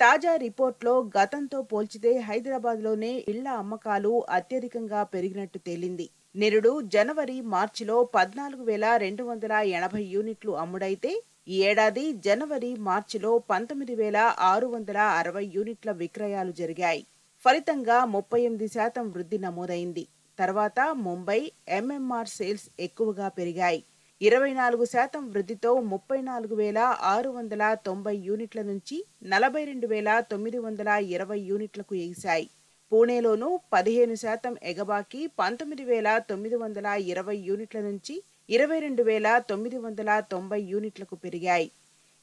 తాజా రిపోర్ట్లో గతంతో పోల్చితే హైదరాబాద్లోనే ఇళ్ల అమ్మకాలు అత్యధికంగా పెరిగినట్టు తేలింది. నిరుడు జనవరి, మార్చిలో 14,280 యూనిట్లు అమ్ముడైతే ఈ ఏడాది జనవరి, మార్చిలో 19,660 యూనిట్ల విక్రయాలు జరిగాయి. ఫలితంగా 38% వృద్ధి నమోదైంది. తర్వాత ముంబై, ఎంఎంఆర్ సేల్స్ ఎక్కువగా పెరిగాయి. 24% వృద్ధితో 34,690 యూనిట్ల నుంచి 42,920 యూనిట్లకు ఎగిశాయి. పూణేలోనూ 15% ఎగబాకి 19,920 యూనిట్ల నుంచి 22,990 యూనిట్లకు పెరిగాయి.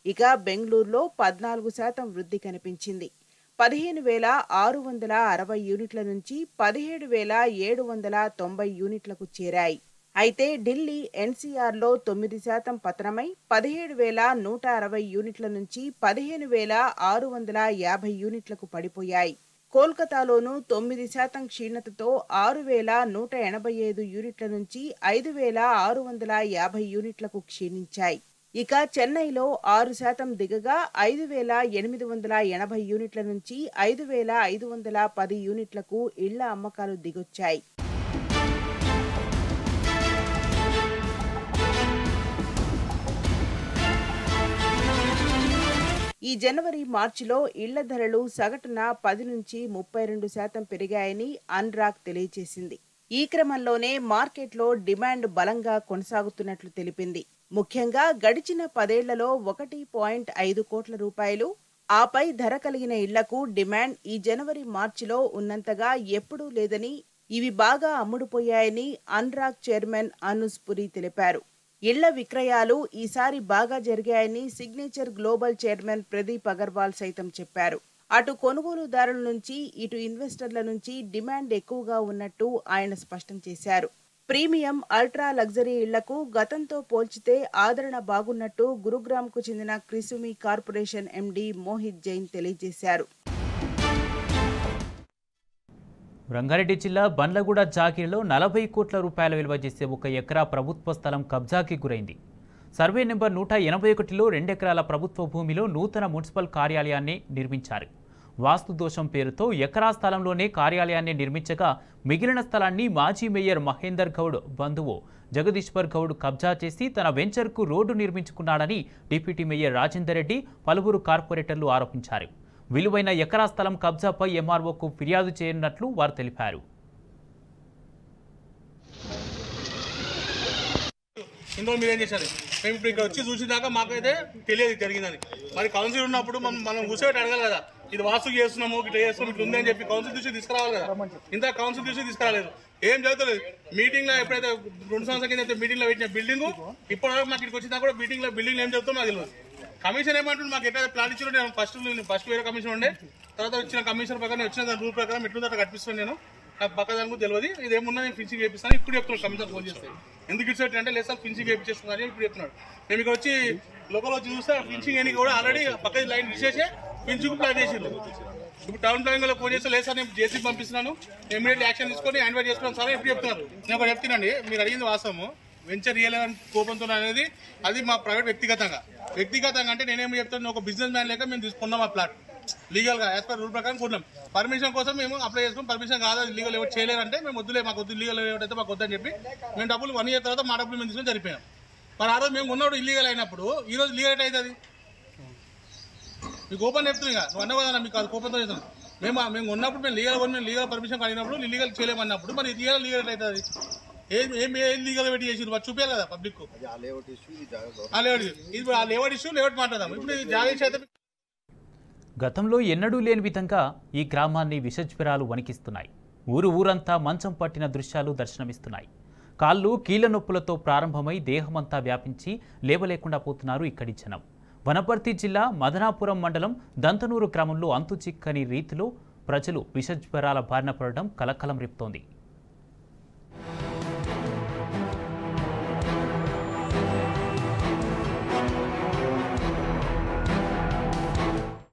ఇక బెంగళూరులో 14% వృద్ధి కనిపించింది. 15,660 యూనిట్ల నుంచి 17,790 యూనిట్లకు చేరాయి. అయితే ఢిల్లీ ఎన్సీఆర్లో 9% పతనమై 17,160 యూనిట్ల నుంచి 15,650 యూనిట్లకు పడిపోయాయి. కోల్కతాలోనూ 9% క్షీణతతో 6,185 యూనిట్ల నుంచి 5,650 యూనిట్లకు క్షీణించాయి. ఇక చెన్నైలో 6% దిగగా 5,880 యూనిట్ల నుంచి 5,510 యూనిట్లకు ఇళ్ల అమ్మకాలు దిగొచ్చాయి. ఈ జనవరి మార్చిలో ఇళ్ల ధరలు సగటున 10 నుంచి 32% పెరిగాయని అన్రాక్ తెలియజేసింది. ఈ క్రమంలోనే మార్కెట్లో డిమాండ్ బలంగా కొనసాగుతున్నట్లు తెలిపింది. ముఖ్యంగా గడిచిన 10 ఏళ్లలో 1.5 కోట్ల రూపాయలు ఆపై ధర కలిగిన ఇళ్లకు డిమాండ్ ఈ జనవరి మార్చిలో ఉన్నంతగా ఎప్పుడూ లేదని, ఇవి బాగా అమ్ముడుపోయాయని అన్రాక్ చైర్మన్ అనూస్ పురి తెలిపారు. ఇళ్ల విక్రయాలు ఈసారి బాగా జరిగాయని signature global chairman Pradeep Agarwal సైతం చెప్పారు. అటు కొనుగోలుదారుల నుంచి ఇటు ఇన్వెస్టర్ల నుంచి డిమాండ్ ఎక్కువగా ఉన్నట్టు ఆయన స్పష్టం చేశారు. ప్రీమియం అల్ట్రా లగ్జరీ ఇళ్లకు గతంతో పోల్చితే ఆదరణ బాగున్నట్టు గురుగ్రామ్కు చెందిన క్రిసుమి కార్పొరేషన్ ఎండీ మోహిత్ జైన్ తెలియజేశారు. రంగారెడ్డి జిల్లా బండ్లగూడ జాగీర్లో 40 కోట్ల రూపాయల విలువ చేసే 1 ఎకరా ప్రభుత్వ స్థలం కబ్జాకి గురైంది. సర్వే నెంబర్ 181లో 2 ఎకరాల ప్రభుత్వ భూమిలో నూతన మున్సిపల్ కార్యాలయాన్ని నిర్మించారు. వాస్తు దోషం పేరుతో ఎకరా స్థలంలోనే కార్యాలయాన్ని నిర్మించగా మిగిలిన స్థలాన్ని మాజీ మేయర్ మహేందర్ గౌడ్ బంధువు జగదీశ్వర్ గౌడ్ కబ్జా చేసి తన వెంచర్కు రోడ్డు నిర్మించుకున్నాడని డిప్యూటీ మేయర్ రాజేందర్ రెడ్డి, పలువురు కార్పొరేటర్లు ఆరోపించారు. విలువైన ఎకరా స్థలం కబ్జాపై ఎంఆర్ఓకు ఫిర్యాదు చేయనున్నట్లు వారు తెలిపారు. ఇందులో మీరేం చేశారు? మేము ఇప్పుడు ఇక్కడ వచ్చి చూసేదాకా మాకైతే తెలియదు జరిగిందని. మరి కౌన్సిల్ ఉన్నప్పుడు మనం కూర్చోబెట్టి అడగాలి కదా, ఇది వాస్తు చేస్తున్నాము, ఇట్లా చేస్తున్నాం, ఇట్లా ఉందని చెప్పి కౌన్సిల్ దృష్టి తీసుకురావాలి కదా. ఇంత కౌన్సిల్ దృష్టి తీసుకురాలేదు, ఏం జరుగుతుంది. మీటింగ్ లో ఎప్పుడైతే 2 సంవత్సరాల కింద అయితే మీటింగ్ లో పెట్టిన బిల్డింగ్ ఇప్పటివరకు మాకు ఇక్కడికి వచ్చినా కూడా బిల్డింగ్ ఏం జరుగుతుందో నాకు తెలియదు. కమిషన్ ఏమంటుంది, మాకు ఎట్లా ప్లాన్ ఇచ్చిన నేను ఫస్ట్ వేరే కమిషన్ ఉండే, తర్వాత వచ్చిన కమిషన్ ప్రకారం వచ్చిన దాని రూల్ ప్రకారం ఎట్లుందో అట్లా కట్టిస్తాను. నేను నాకు పక్క దానికి తెలియదు, ఇదేమున్నా నేను ఫినిషింగ్ చేపిస్తాను. ఇప్పుడు చెప్తున్నాను కమిషన్ ఫోన్ చేస్తే ఎందుకు ఇచ్చేట అంటే లేదు సార్ ఫినిషింగ్ చేపిస్తాను అని ఇప్పుడు చెప్తున్నాడు. మేము ఇక్కడ వచ్చి లోకల్ వచ్చి చూస్తే ఫినిషింగ్ అని కూడా ఆల్రెడీ పక్క లైన్ తీసేసి ఫినిషింగ్ ప్లాన్ చేసారు. ఇప్పుడు టౌన్ ప్లానింగ్ లో ఫోన్ చేస్తే లేదు సార్ నేను జేసీ పంపిస్తున్నాను, ఇమీడియట్ యాక్షన్ తీసుకొని హ్యాండ్ చేసుకున్నాను సార్ ఇప్పుడు చెప్తున్నారు. నేను ఒకటి చెప్తున్నాండి, మీరు అడిగింది వాస్తవము. వెంచర్ రియల్ కోపంతో అనేది అది మా ప్రైవేట్ వ్యక్తిగతంగా అంటే నేనేం చెప్తాను, ఒక బిజినెస్ మ్యాన్ లేక మేము తీసుకున్నాం ఆ ప్లాట్ లీగల్ గా యాజ్ పర్ రూల్ ప్రకారం కొన్నాం. పర్మిషన్ కోసం మేము అప్లై చేసుకుని పర్మిషన్ కాదు లీగల్ ఎవరు చేయలేరంటే మేము వద్దులే, మాకు వద్దు లీగల్ ఎవరైతే మాకు వద్దని చెప్పి మేము డబ్బులు 1 year తర్వాత మా డబ్బులు మేము తీసుకొని జరిపోయాం. మరి ఆ రోజు మేము ఉన్నప్పుడు ఇల్లీగల్ అయినప్పుడు ఈ రోజు లీగల్ ఎట్ అవుతుంది? మీకు ఓపెన్ చెప్తుంది కదా, నువ్వు అన్న కదా మీకు అది కోపంతో చేస్తాం. మేము ఉన్నప్పుడు మేము లీగల్ పర్మిషన్ కలిగినప్పుడు లీగల్ చేయలేమన్నప్పుడు మరి లీగల్ ఎట్ అవుతుంది? ఏం లీగల్ పెట్టి చేసి చూపించాలి కదా పబ్లిక్. లేఅవుట్ ఇష్యూ లేఅవుట్ మాట్లాడదాం. ఇప్పుడు జాగ్రత్త అయితే గతంలో ఎన్నడూ లేని విధంగా ఈ గ్రామాన్ని విషజ్వరాలు వణికిస్తున్నాయి. ఊరంతా మంచం పట్టిన దృశ్యాలు దర్శనమిస్తున్నాయి. కాళ్ళు కీళ్ల నొప్పులతో ప్రారంభమై దేహమంతా వ్యాపించి లేవలేకుండా పోతున్నారు ఇక్కడి జనం. వనపర్తి జిల్లా మదనాపురం మండలం దంతనూరు గ్రామంలో అంతుచిక్కని రీతిలో ప్రజలు విషజ్వరాల బారిన పడడం కలకలం రేపుతోంది.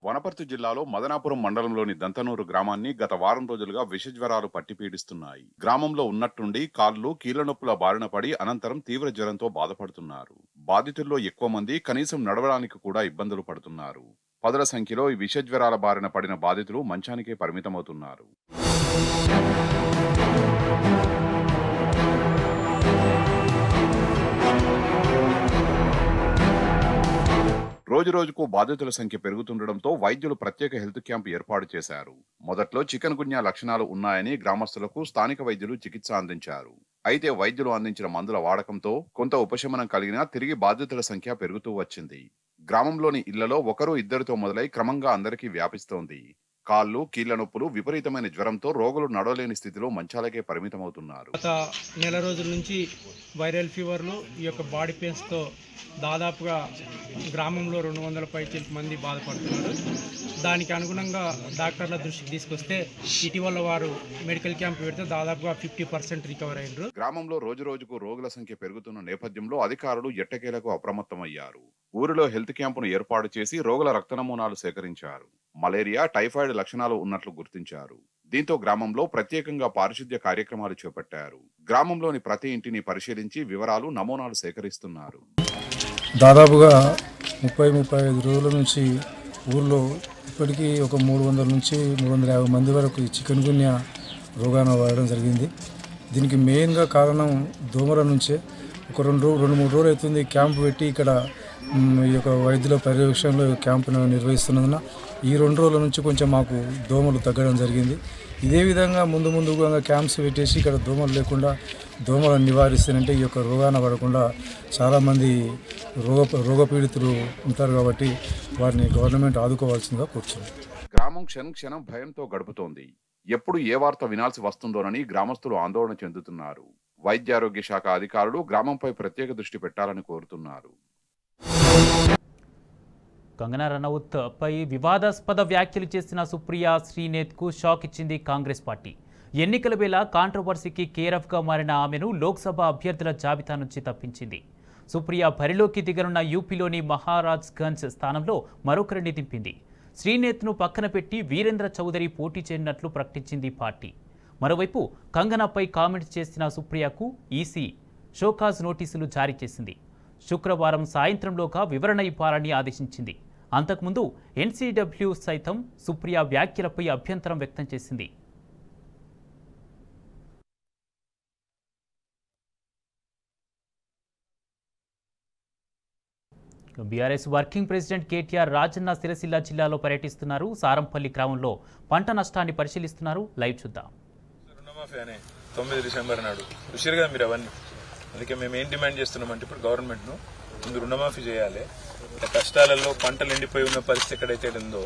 వనపర్తి జిల్లాలో మదనాపురం మండలంలోని దంతనూరు గ్రామాన్ని గత వారం రోజులుగా విషజ్వరాలు పట్టి పీడిస్తున్నాయి. గ్రామంలో ఉన్నట్టుండి కాళ్ళు కీళ్ల నొప్పుల బారిన పడి అనంతరం తీవ్ర జ్వరంతో బాధపడుతున్నారు. బాధితుల్లో ఎక్కువ మంది కనీసం నడవడానికి కూడా ఇబ్బందులు పడుతున్నారు. 10ల సంఖ్యలో ఈ విషజ్వరాల బారిన పడిన బాధితులు మంచానికే పరిమితమవుతున్నారు. రోజురోజుకు బాధితుల సంఖ్య పెరుగుతుండటంతో వైద్యులు ప్రత్యేక హెల్త్ క్యాంప్ ఏర్పాటు చేశారు. మొదట్లో చికెన్ గున్యా లక్షణాలు ఉన్నాయని గ్రామస్తులకు స్థానిక వైద్యులు చికిత్స అందించారు. అయితే వైద్యులు అందించిన మందుల వాడకంతో కొంత ఉపశమనం కలిగినా తిరిగి బాధితుల సంఖ్య పెరుగుతూ వచ్చింది. గ్రామంలోని ఇళ్లలో 1-2తో మొదలై క్రమంగా అందరికీ వ్యాపిస్తోంది. కాళ్ళు కీళ్ల నొప్పులు విపరీతమైన జ్వరంతో రోగులు నడవలేని స్థితిలో మంచాలకే పరిమితమవుతున్నారు. గత నెల రోజుల నుంచి వైరల్ ఫీవర్లు ఈ యొక్క బాడీ పెయిన్స్తో దాదాపుగా గ్రామంలో 200 పైకి మంది బాధపడుతున్నారు. దానికి అనుగుణంగా డాక్టర్ల దృష్టికి తీసుకొస్తే ఇటీవల వారు మెడికల్ క్యాంప్ పెడితే దాదాపుగా 50% రికవర్ అయ్యారు. గ్రామంలో రోజురోజుకు రోగుల సంఖ్య పెరుగుతున్న నేపథ్యంలో అధికారులు ఎట్టకేలకు అప్రమత్తమయ్యారు. ఊరిలో హెల్త్ క్యాంపును ఏర్పాటు చేసి రోగుల రక్త నమూనాలు సేకరించారు. మలేరియా, టైఫాయిడ్ లక్షణాలు ఉన్నట్లు గుర్తించారు. దీంతో గ్రామంలో ప్రత్యేకంగా పారిశుద్ధ్య కార్యక్రమాలు చేపట్టారు. గ్రామంలోని ప్రతి ఇంటిని పరిశీలించి వివరాలు, నమూనాలు సేకరిస్తున్నారు. దాదాపుగా 30-35 రోజుల నుంచి ఊర్లో ఇప్పటికీ ఒక 300 నుంచి 350 మంది వరకు చికెన్ గున్యా రోగాన వాడడం జరిగింది. దీనికి మెయిన్గా కారణం దోమల నుంచే. ఒక 2-3 రోజులు అవుతుంది క్యాంపు పెట్టి ఇక్కడ ఈ యొక్క వైద్యుల పర్యవేక్షణలో క్యాంపును నిర్వహిస్తున్నందున ఈ 2 రోజుల నుంచి కొంచెం మాకు దోమలు తగ్గడం జరిగింది. ఇదే విధంగా ముందుగా క్యాంప్స్ పెట్టేసి ఇక్కడ దోమలు లేకుండా దోమలను నివారిస్తేనంటే ఈ యొక్క రోగాన పడకుండా చాలామంది రోగపీడితులు ఉంటారు కాబట్టి వారిని గవర్నమెంట్ ఆదుకోవాల్సిందిగా కూర్చున్నాం. గ్రామం క్షణం భయంతో గడుపుతోంది. ఎప్పుడు ఏ వార్త వినాల్సి వస్తుందోనని గ్రామస్తులు ఆందోళన చెందుతున్నారు. వైద్యారోగ్య శాఖ అధికారులు గ్రామంపై ప్రత్యేక దృష్టి పెట్టాలని కోరుతున్నారు. కంగనా రనౌత్ పై వివాదాస్పద వ్యాఖ్యలు చేసిన సుప్రియా శ్రీనేత్కు షాక్ ఇచ్చింది కాంగ్రెస్ పార్టీ. ఎన్నికల వేళ కాంట్రవర్సీకి కేరఫ్గా మారిన ఆమెను లోక్సభ అభ్యర్థుల జాబితా నుంచి తప్పించింది. సుప్రియా బరిలోకి దిగనున్న యూపీలోని మహారాజ్గంజ్ స్థానంలో మరొకరిని దింపింది. శ్రీనేత్ను పక్కన పెట్టి వీరేంద్ర చౌదరి పోటీ చేయనున్నట్లు ప్రకటించింది పార్టీ. మరోవైపు కంగనాపై కామెంట్స్ చేసిన సుప్రియాకు ఈసీ షోకాజ్ నోటీసులు జారీ చేసింది. శుక్రవారం సాయంత్రంలోగా వివరణ ఇవ్వాలని ఆదేశించింది. అంతకుముందు ఎన్సీడబ్ల్యూ సైతం సుప్రియా వ్యాఖ్యలపై అభ్యంతరం వ్యక్తం చేసింది. BRS working president KTR Rajanna Sircilla జిల్లాలో పర్యటిస్తున్నారు. సారంపల్లి గ్రామంలో పంట నష్టాన్ని పరిశీలిస్తున్నారు. లైవ్ చూద్దాం. రుణమాఫీ అనే 9 డిసెంబర్ నాడు చూసారు కదా మీరు అవన్నీ. అందుకే మేము ఏం డిమాండ్ చేస్తున్నామంటే ఇప్పుడు గవర్నమెంట్ను ముందు రుణమాఫీ చేయాలి. కష్టాలలో పంటలు ఎండిపోయి ఉన్న పరిస్థితి ఎక్కడైతే ఉందో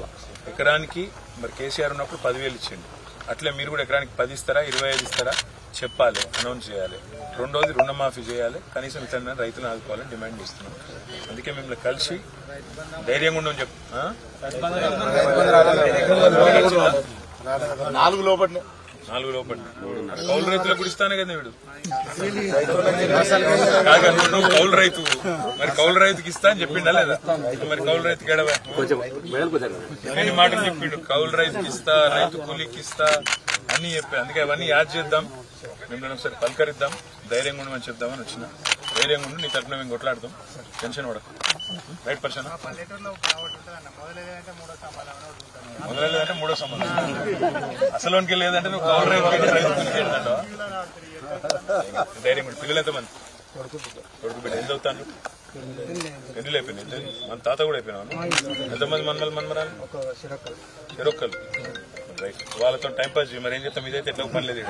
ఎకరానికి మరి కేసీఆర్ ఉన్నప్పుడు 10,000 ఇచ్చిండు. అట్లే మీరు కూడా ఎకరానికి 10 ఇస్తారా 25 ఇస్తారా చెప్పాలి, అనౌన్స్ చేయాలి. రెండోది రుణమాఫీ చేయాలి, కనీసం ఇతర రైతులను ఆదుకోవాలని డిమాండ్ చేస్తున్నాం. అందుకే మిమ్మల్ని కలిసి ధైర్యంగా ఉండమని చెప్పు. 4 లోపల కౌలు రైతులకు కూడా ఇస్తానే కదా వీడు. నువ్వు కౌలు రైతు, మరి కౌలు రైతుకి ఇస్తా అని చెప్పిండా లేదా? మరి కౌలు రైతుకి ఎన్ని మాటలు చెప్పిండు. కౌలు రైతుకి ఇస్తా, రైతు కూలీకి ఇస్తా అన్ని చెప్పా. అందుకే అవన్నీ యాడ్ చేద్దాం, మిమ్మల్ని ఒకసారి పలకరిద్దాం, ధైర్యంగా ఉండమని చెప్దామని వచ్చిన. ధైర్యంగా ఉండి నీ తరఫున మేము కొట్లాడతాం, టెన్షన్ పడకు. రైట్ పర్సన్ మొదలలేదంటే 3వ సంబంధం అసలుకి లేదంటే నువ్వు కౌలు రైతు ఏంటంటావా? ధైర్యం. పిల్లలు ఎంతమంది? కొడుకు బిడ్డ ఎంత అవుతాను? ఎన్ని అయిపోయినాయి? మన తాత కూడా అయిపోయినాను. ఎంతమంది మన్మరాలు? చెరొక్కలు. రైట్. వాళ్ళతో టైం పాస్ చేయి. మరి ఏం చేస్తాం? ఇదైతే ఎట్లా పని లేదు.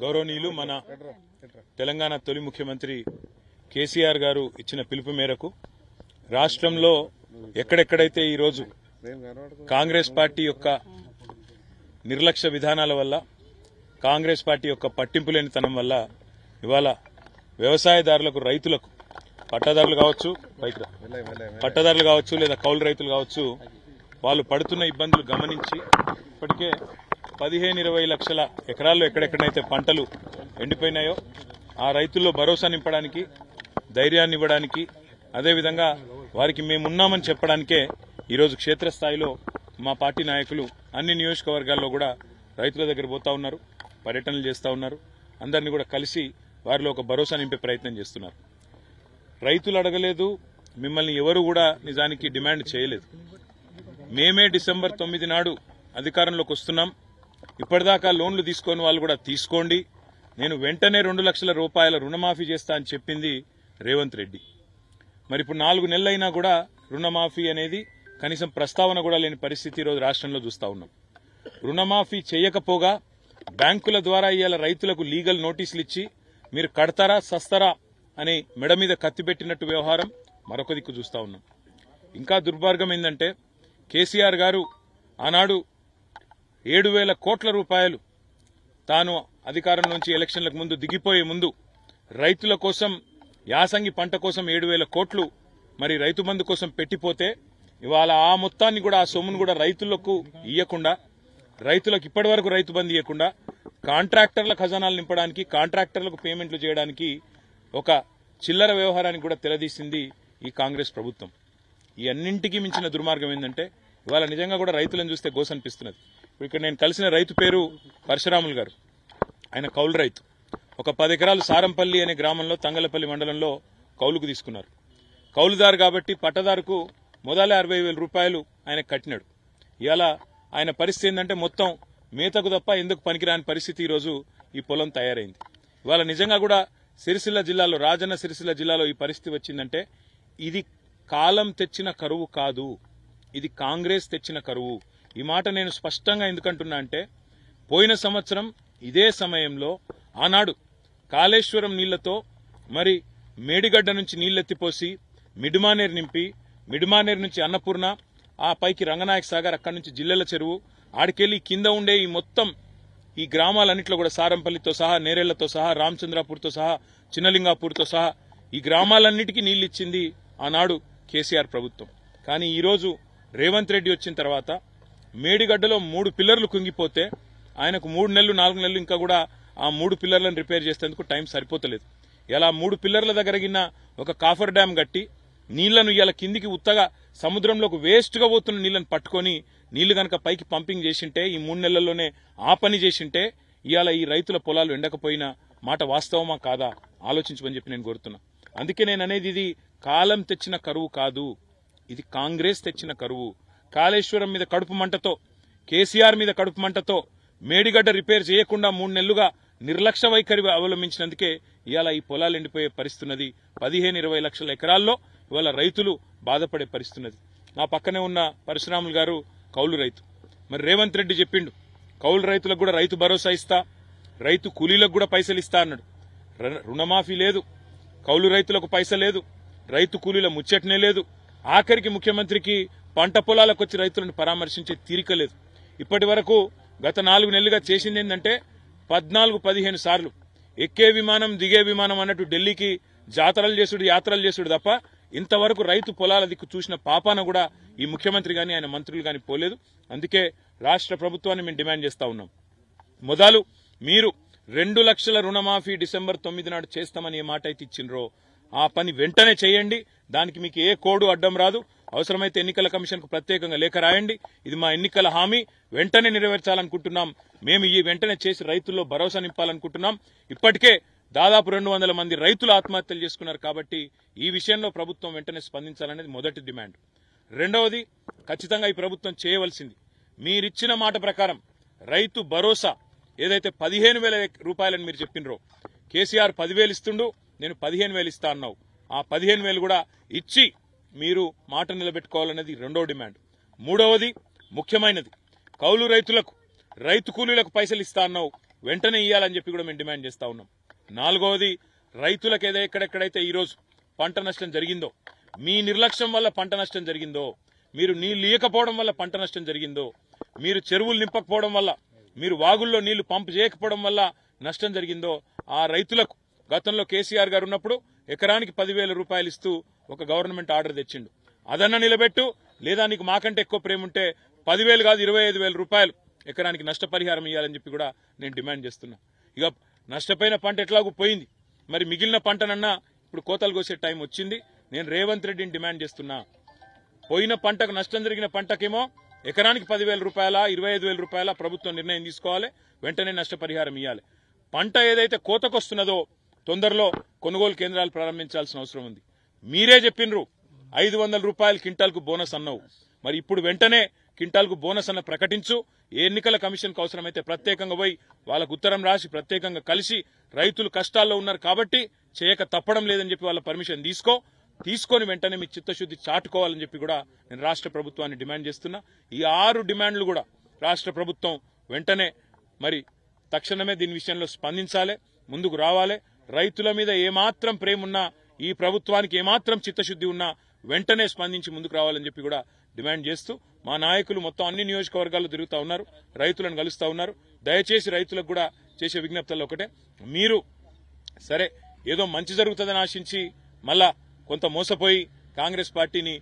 గౌరవనీయులు మన తెలంగాణ తొలి ముఖ్యమంత్రి కేసీఆర్ గారు ఇచ్చిన పిలుపు మేరకు రాష్ట్రంలో ఎక్కడెక్కడైతే ఈరోజు కాంగ్రెస్ పార్టీ యొక్క నిర్లక్ష్య విధానాల వల్ల, కాంగ్రెస్ పార్టీ యొక్క పట్టింపు లేనితనం వల్ల ఇవాళ వ్యవసాయదారులకు, రైతులకు, పట్టాదారులు కావచ్చు లేదా కౌలు రైతులు కావచ్చు, వాళ్ళు పడుతున్న ఇబ్బందులు గమనించి ఇప్పటికే 15-20 లక్షల ఎకరాల్లో ఎక్కడెక్కడైతే పంటలు ఎండిపోయినాయో ఆ రైతుల్లో భరోసా నింపడానికి, ధైర్యాన్ని ఇవ్వడానికి, అదేవిధంగా వారికి మేమున్నామని చెప్పడానికే ఈరోజు క్షేత్రస్థాయిలో మా పార్టీ నాయకులు అన్ని నియోజకవర్గాల్లో కూడా రైతుల దగ్గర పోతా ఉన్నారు, పర్యటనలు చేస్తూ ఉన్నారు. అందరినీ కూడా కలిసి వారిలో ఒక భరోసా నింపే ప్రయత్నం చేస్తున్నారు. రైతులు అడగలేదు, మిమ్మల్ని ఎవరు కూడా నిజానికి డిమాండ్ చేయలేదు. మేమే డిసెంబర్ 9 నాడు అధికారంలోకి వస్తున్నాం. ఇప్పటిదాకా లోన్లు తీసుకొని వాళ్ళు కూడా తీసుకోండి, నేను వెంటనే 2 లక్షల రూపాయల రుణమాఫీ చేస్తా అని చెప్పింది రేవంత్ రెడ్డి. మరి ఇప్పుడు 4 నెలలైనా కూడా రుణమాఫీ అనేది కనీసం ప్రస్తావన కూడా లేని పరిస్థితి ఈరోజు రాష్ట్రంలో చూస్తా ఉన్నాం. రుణమాఫీ చేయకపోగా బ్యాంకుల ద్వారా ఇవాళ రైతులకు లీగల్ నోటీసులు ఇచ్చి మీరు కడతారా సస్తారా అని మెడ మీద కత్తిపెట్టినట్టు వ్యవహారం మరొక దిక్కు చూస్తా ఉన్నాం. ఇంకా దుర్మార్గం ఏంటంటే కేసీఆర్ గారు ఆనాడు 7,000 కోట్ల రూపాయలు తాను అధికారం నుంచి ఎలక్షన్లకు ముందు దిగిపోయే ముందు రైతుల కోసం యాసంగి పంట కోసం 7,000 కోట్లు మరి రైతు బంధు కోసం పెట్టిపోతే ఇవాళ ఆ మొత్తాన్ని కూడా ఆ సొమ్మును కూడా రైతులకు ఇవ్వకుండా రైతులకు ఇప్పటి వరకు రైతు బంధు ఇవ్వకుండా కాంట్రాక్టర్ల ఖజానాలు నింపడానికి కాంట్రాక్టర్లకు పేమెంట్లు చేయడానికి ఒక చిల్లర వ్యవహారానికి కూడా తెరదీసింది ఈ కాంగ్రెస్ ప్రభుత్వం. ఈ అన్నింటికీ మించిన దుర్మార్గం ఏంటంటే ఇవాళ నిజంగా కూడా రైతులను చూస్తే గోస అనిపిస్తున్నది. ఇప్పుడు ఇక్కడ నేను కలిసిన రైతు పేరు పరశురాములు గారు. ఆయన కౌలు రైతు. ఒక 10 ఎకరాలు సారంపల్లి అనే గ్రామంలో తంగలపల్లి మండలంలో కౌలుకు తీసుకున్నారు. కౌలుదారు కాబట్టి పట్టదారుకు మొదలే 60,000 రూపాయలు ఆయన కట్టినాడు. ఇవాళ ఆయన పరిస్థితి ఏంటంటే మొత్తం మేతకు తప్ప ఎందుకు పనికిరాని పరిస్థితి ఈరోజు ఈ పొలం తయారైంది. ఇవాళ నిజంగా కూడా సిరిసిల్ల జిల్లాలో రాజన్న సిరిసిల్ల జిల్లాలో ఈ పరిస్థితి వచ్చిందంటే ఇది కాలం తెచ్చిన కరువు కాదు, ఇది కాంగ్రెస్ తెచ్చిన కరువు. ఈ మాట నేను స్పష్టంగా ఎందుకంటున్నా అంటే పోయిన సంవత్సరం ఇదే సమయంలో ఆనాడు కాళేశ్వరం నీళ్లతో మరి మేడిగడ్డ నుంచి నీళ్లెత్తిపోసి మిడ్మానేరు నింపి మిడ్మానేరు నుంచి అన్నపూర్ణ ఆ పైకి రంగనాయక సాగర్ అక్కడి నుంచి జిల్లెల చెరువు ఆడికెళ్లి కింద ఉండే ఈ మొత్తం ఈ గ్రామాలన్నింటిలో కూడా సారంపల్లితో సహా నేరేళ్లతో సహా రామచంద్రాపూర్తో సహా చిన్నలింగాపూర్తో సహా ఈ గ్రామాలన్నిటికీ నీళ్లు ఇచ్చింది ఆనాడు కేసీఆర్ ప్రభుత్వం. కానీ ఈరోజు రేవంత్ రెడ్డి వచ్చిన తర్వాత మేడిగడ్డలో 3 పిల్లర్లు కుంగిపోతే ఆయనకు 3 నెలలు 4 నెలలు ఇంకా కూడా ఆ 3 పిల్లర్లను రిపేర్ చేసేందుకు టైం సరిపోతలేదు. ఇలా 3 పిల్లర్ల దగ్గరగిన ఒక కాఫర్ డ్యాం కట్టి నీళ్లను ఇలా కిందికి ఉత్తగా సముద్రంలోకి వేస్ట్ గా పోతున్న నీళ్లను పట్టుకొని నీళ్లు గనక పైకి పంపింగ్ చేసింటే ఈ 3 నెలల్లోనే ఆ పని చేసింటే ఇవాళ ఈ రైతుల పొలాలు ఎండకపోయిన మాట వాస్తవమా కాదా ఆలోచించమని చెప్పి నేను కోరుతున్నా. అందుకే నేను అనేది ఇది కాలం తెచ్చిన కరువు కాదు, ఇది కాంగ్రెస్ తెచ్చిన కరువు. కాళేశ్వరం మీద కడుపు మంటతో కేసీఆర్ మీద కడుపు మంటతో మేడిగడ్డ రిపేర్ చేయకుండా 3 నెలలుగా నిర్లక్ష్య వైఖరి అవలంబించినందుకే ఇవాళ ఈ పొలాలు ఎండిపోయే పరిస్థితున్నది. 15-20 లక్షల ఎకరాల్లో ఇవాళ రైతులు బాధపడే పరిస్థితున్నది. నా పక్కనే ఉన్న పరశురాములు గారు కౌలు రైతు. మరి రేవంత్ రెడ్డి చెప్పిండు కౌలు రైతులకు కూడా రైతు భరోసా ఇస్తా, రైతు కూలీలకు కూడా పైసలు ఇస్తా అన్నాడు. రుణమాఫీ లేదు, కౌలు రైతులకు పైస లేదు, రైతు కూలీల ముచ్చటనే లేదు. ఆఖరికి ముఖ్యమంత్రికి పంట పొలాలకు వచ్చి రైతులను పరామర్శించే తీరిక లేదు. ఇప్పటి వరకు గత 4 నెలలుగా చేసింది ఏంటంటే 14-15 సార్లు ఎక్కే విమానం దిగే విమానం అన్నట్టు ఢిల్లీకి జాతరలు చేసుడు యాత్రలు చేసుడు తప్ప ఇంతవరకు రైతు పొలాల దిక్కు చూసిన పాపాన కూడా ఈ ముఖ్యమంత్రి గాని ఆయన మంత్రులు గాని పోలేదు. అందుకే రాష్ట్ర ప్రభుత్వాన్ని మేము డిమాండ్ చేస్తా ఉన్నాం. మొదలు మీరు 2 లక్షల రుణమాఫీ డిసెంబర్ 9 నాడు చేస్తామని ఏ మాట అయితే ఇచ్చిండ్రో ఆ పని వెంటనే చేయండి. దానికి మీకు ఏ కోడు అడ్డం రాదు. అవసరమైతే ఎన్నికల కమిషన్ కు ప్రత్యేకంగా లేఖ రాయండి. ఇది మా ఎన్నికల హామీ, వెంటనే నెరవేర్చాలనుకుంటున్నాం. మేము ఈ వెంటనే చేసి రైతుల్లో భరోసా నింపాలనుకుంటున్నాం. ఇప్పటికే దాదాపు 200 మంది రైతులు ఆత్మహత్యలు చేసుకున్నారు. కాబట్టి ఈ విషయంలో ప్రభుత్వం వెంటనే స్పందించాలనేది మొదటి డిమాండ్. రెండవది, ఖచ్చితంగా ఈ ప్రభుత్వం చేయవలసింది మీరిచ్చిన మాట ప్రకారం రైతు భరోసా ఏదైతే 15,000 రూపాయలని మీరు చెప్పినరో కేసీఆర్ 10,000 ఇస్తుండు, నేను 15,000 ఇస్తా అన్నావు. ఆ 15,000 కూడా ఇచ్చి మీరు మాట నిలబెట్టుకోవాలనేది రెండో డిమాండ్. మూడవది ముఖ్యమైనది, కౌలు రైతులకు రైతు కూలీలకు పైసలు ఇస్తా అన్నావు, వెంటనే ఇవ్వాలని చెప్పి కూడా మేము డిమాండ్ చేస్తా ఉన్నాం. నాలుగవది, రైతులకు ఎక్కడెక్కడైతే ఈరోజు పంట నష్టం జరిగిందో, మీ నిర్లక్ష్యం వల్ల పంట నష్టం జరిగిందో, మీరు నీళ్లు ఇవ్వకపోవడం వల్ల పంట నష్టం జరిగిందో, మీరు చెరువులు నింపకపోవడం వల్ల, మీరు వాగుల్లో నీళ్లు పంపు చేయకపోవడం వల్ల నష్టం జరిగిందో, ఆ రైతులకు గతంలో కేసీఆర్ గారు ఉన్నప్పుడు ఎకరానికి 10,000 రూపాయలు ఇస్తూ ఒక గవర్నమెంట్ ఆర్డర్ తెచ్చిండు. అదన్నా నిలబెట్టు, లేదా నీకు మాకంటే ఎక్కువ ప్రేమ ఉంటే 10,000 కాదు 25,000 రూపాయలు ఎకరానికి నష్టపరిహారం ఇవ్వాలని చెప్పి కూడా నేను డిమాండ్ చేస్తున్నా. ఇక నష్టపోయిన పంట ఎట్లాగూ పోయింది, మరి మిగిలిన పంటనన్నా ఇప్పుడు కోతలు కోసే టైం వచ్చింది. నేను రేవంత్ రెడ్డిని డిమాండ్ చేస్తున్నా, పోయిన పంటకు నష్టం జరిగిన పంటకేమో ఎకరానికి 10,000 రూపాయల 25,000 రూపాయల ప్రభుత్వం నిర్ణయం తీసుకోవాలి, వెంటనే నష్టపరిహారం ఇవ్వాలి. పంట ఏదైతే కోతకొస్తున్నదో తొందరలో కొనుగోలు కేంద్రాలు ప్రారంభించాల్సిన అవసరం ఉంది. మీరే చెప్పినరు 500 రూపాయలు క్వింటాల్కు బోనస్ అన్నావు, మరి ఇప్పుడు వెంటనే క్వింటాల్కు బోనస్ అన్న ప్రకటించు. ఏ ఎన్నికల కమిషన్కు అవసరమైతే ప్రత్యేకంగా పోయి వాళ్ళకు ఉత్తరం రాసి ప్రత్యేకంగా కలిసి రైతులు కష్టాల్లో ఉన్నారు కాబట్టి చేయక తప్పడం లేదని చెప్పి వాళ్ళ పర్మిషన్ తీసుకో. తీసుకొని వెంటనే మీ చిత్తశుద్ధి చాటుకోవాలని చెప్పి కూడా నేను రాష్ట్ర ప్రభుత్వాన్ని డిమాండ్ చేస్తున్నా. ఈ 6 డిమాండ్లు కూడా రాష్ట్ర ప్రభుత్వం వెంటనే మరి తక్షణమే దీని విషయంలో స్పందించాలి, ముందుకు రావాలి. రైతుల మీద ఏమాత్రం ప్రేమ ఉన్నా, ఈ ప్రభుత్వానికి ఏమాత్రం చిత్తశుద్ధి ఉన్నా వెంటనే స్పందించి ముందుకు రావాలని చెప్పి కూడా డిమాండ్ చేస్తూ మా నాయకులు మొత్తం అన్ని నియోజకవర్గాల్లో తిరుగుతూ ఉన్నారు, రైతులను కలుస్తూ ఉన్నారు. దయచేసి రైతులకు కూడా చేసే విజ్ఞప్తుల్లో ఒకటే, మీరు సరే ఏదో మంచి జరుగుతుందని ఆశించి మళ్ళా కొంత మోసపోయి కాంగ్రెస్ పార్టీని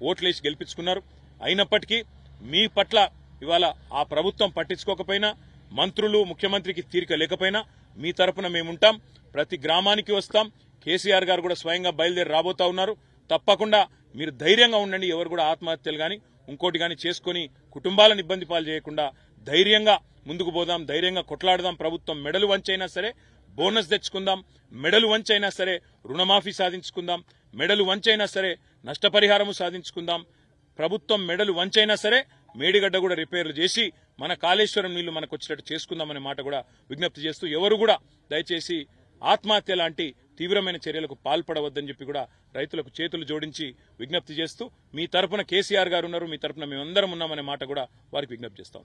ఓట్లేసి గెలిపించుకున్నారు. అయినప్పటికీ మీ పట్ల ఇవాళ ఆ ప్రభుత్వం పట్టించుకోకపోయినా, మంత్రులు ముఖ్యమంత్రికి తీరిక లేకపోయినా మీ తరపున మేముంటాం, ప్రతి గ్రామానికి వస్తాం. కేసీఆర్ గారు కూడా స్వయంగా బయలుదేరి రాబోతా ఉన్నారు. తప్పకుండా మీరు ధైర్యంగా ఉండండి. ఎవరు కూడా ఆత్మహత్యలు గాని ఇంకోటి గాని చేసుకుని కుటుంబాలను ఇబ్బంది పాలు చేయకుండా ధైర్యంగా ముందుకు పోదాం, ధైర్యంగా కొట్లాడదాం. ప్రభుత్వం మెడలు వంచైనా సరే బోనస్ తెచ్చుకుందాం, మెడలు వంచైనా సరే రుణమాఫీ సాధించుకుందాం, మెడలు వంచైనా సరే నష్టపరిహారము సాధించుకుందాం. ప్రభుత్వం మెడలు వంచైనా సరే మేడిగడ్డ కూడా రిపేర్లు చేసి మన కాళేశ్వరం నీళ్లు మనకు వచ్చేటట్టు చేసుకుందామనే మాట కూడా విజ్ఞప్తి చేస్తూ ఎవరు కూడా దయచేసి ఆత్మహత్య లాంటి తీవ్రమైన చర్యలకు పాల్పడవద్దని చెప్పి కూడా రైతులకు చేతులు జోడించి విజ్ఞప్తి చేస్తూ మీ తరపున కేసీఆర్ గారు ఉన్నారు, మీ తరపున మేమందరం ఉన్నామనే మాట కూడా వారికి విజ్ఞప్తి చేస్తాం.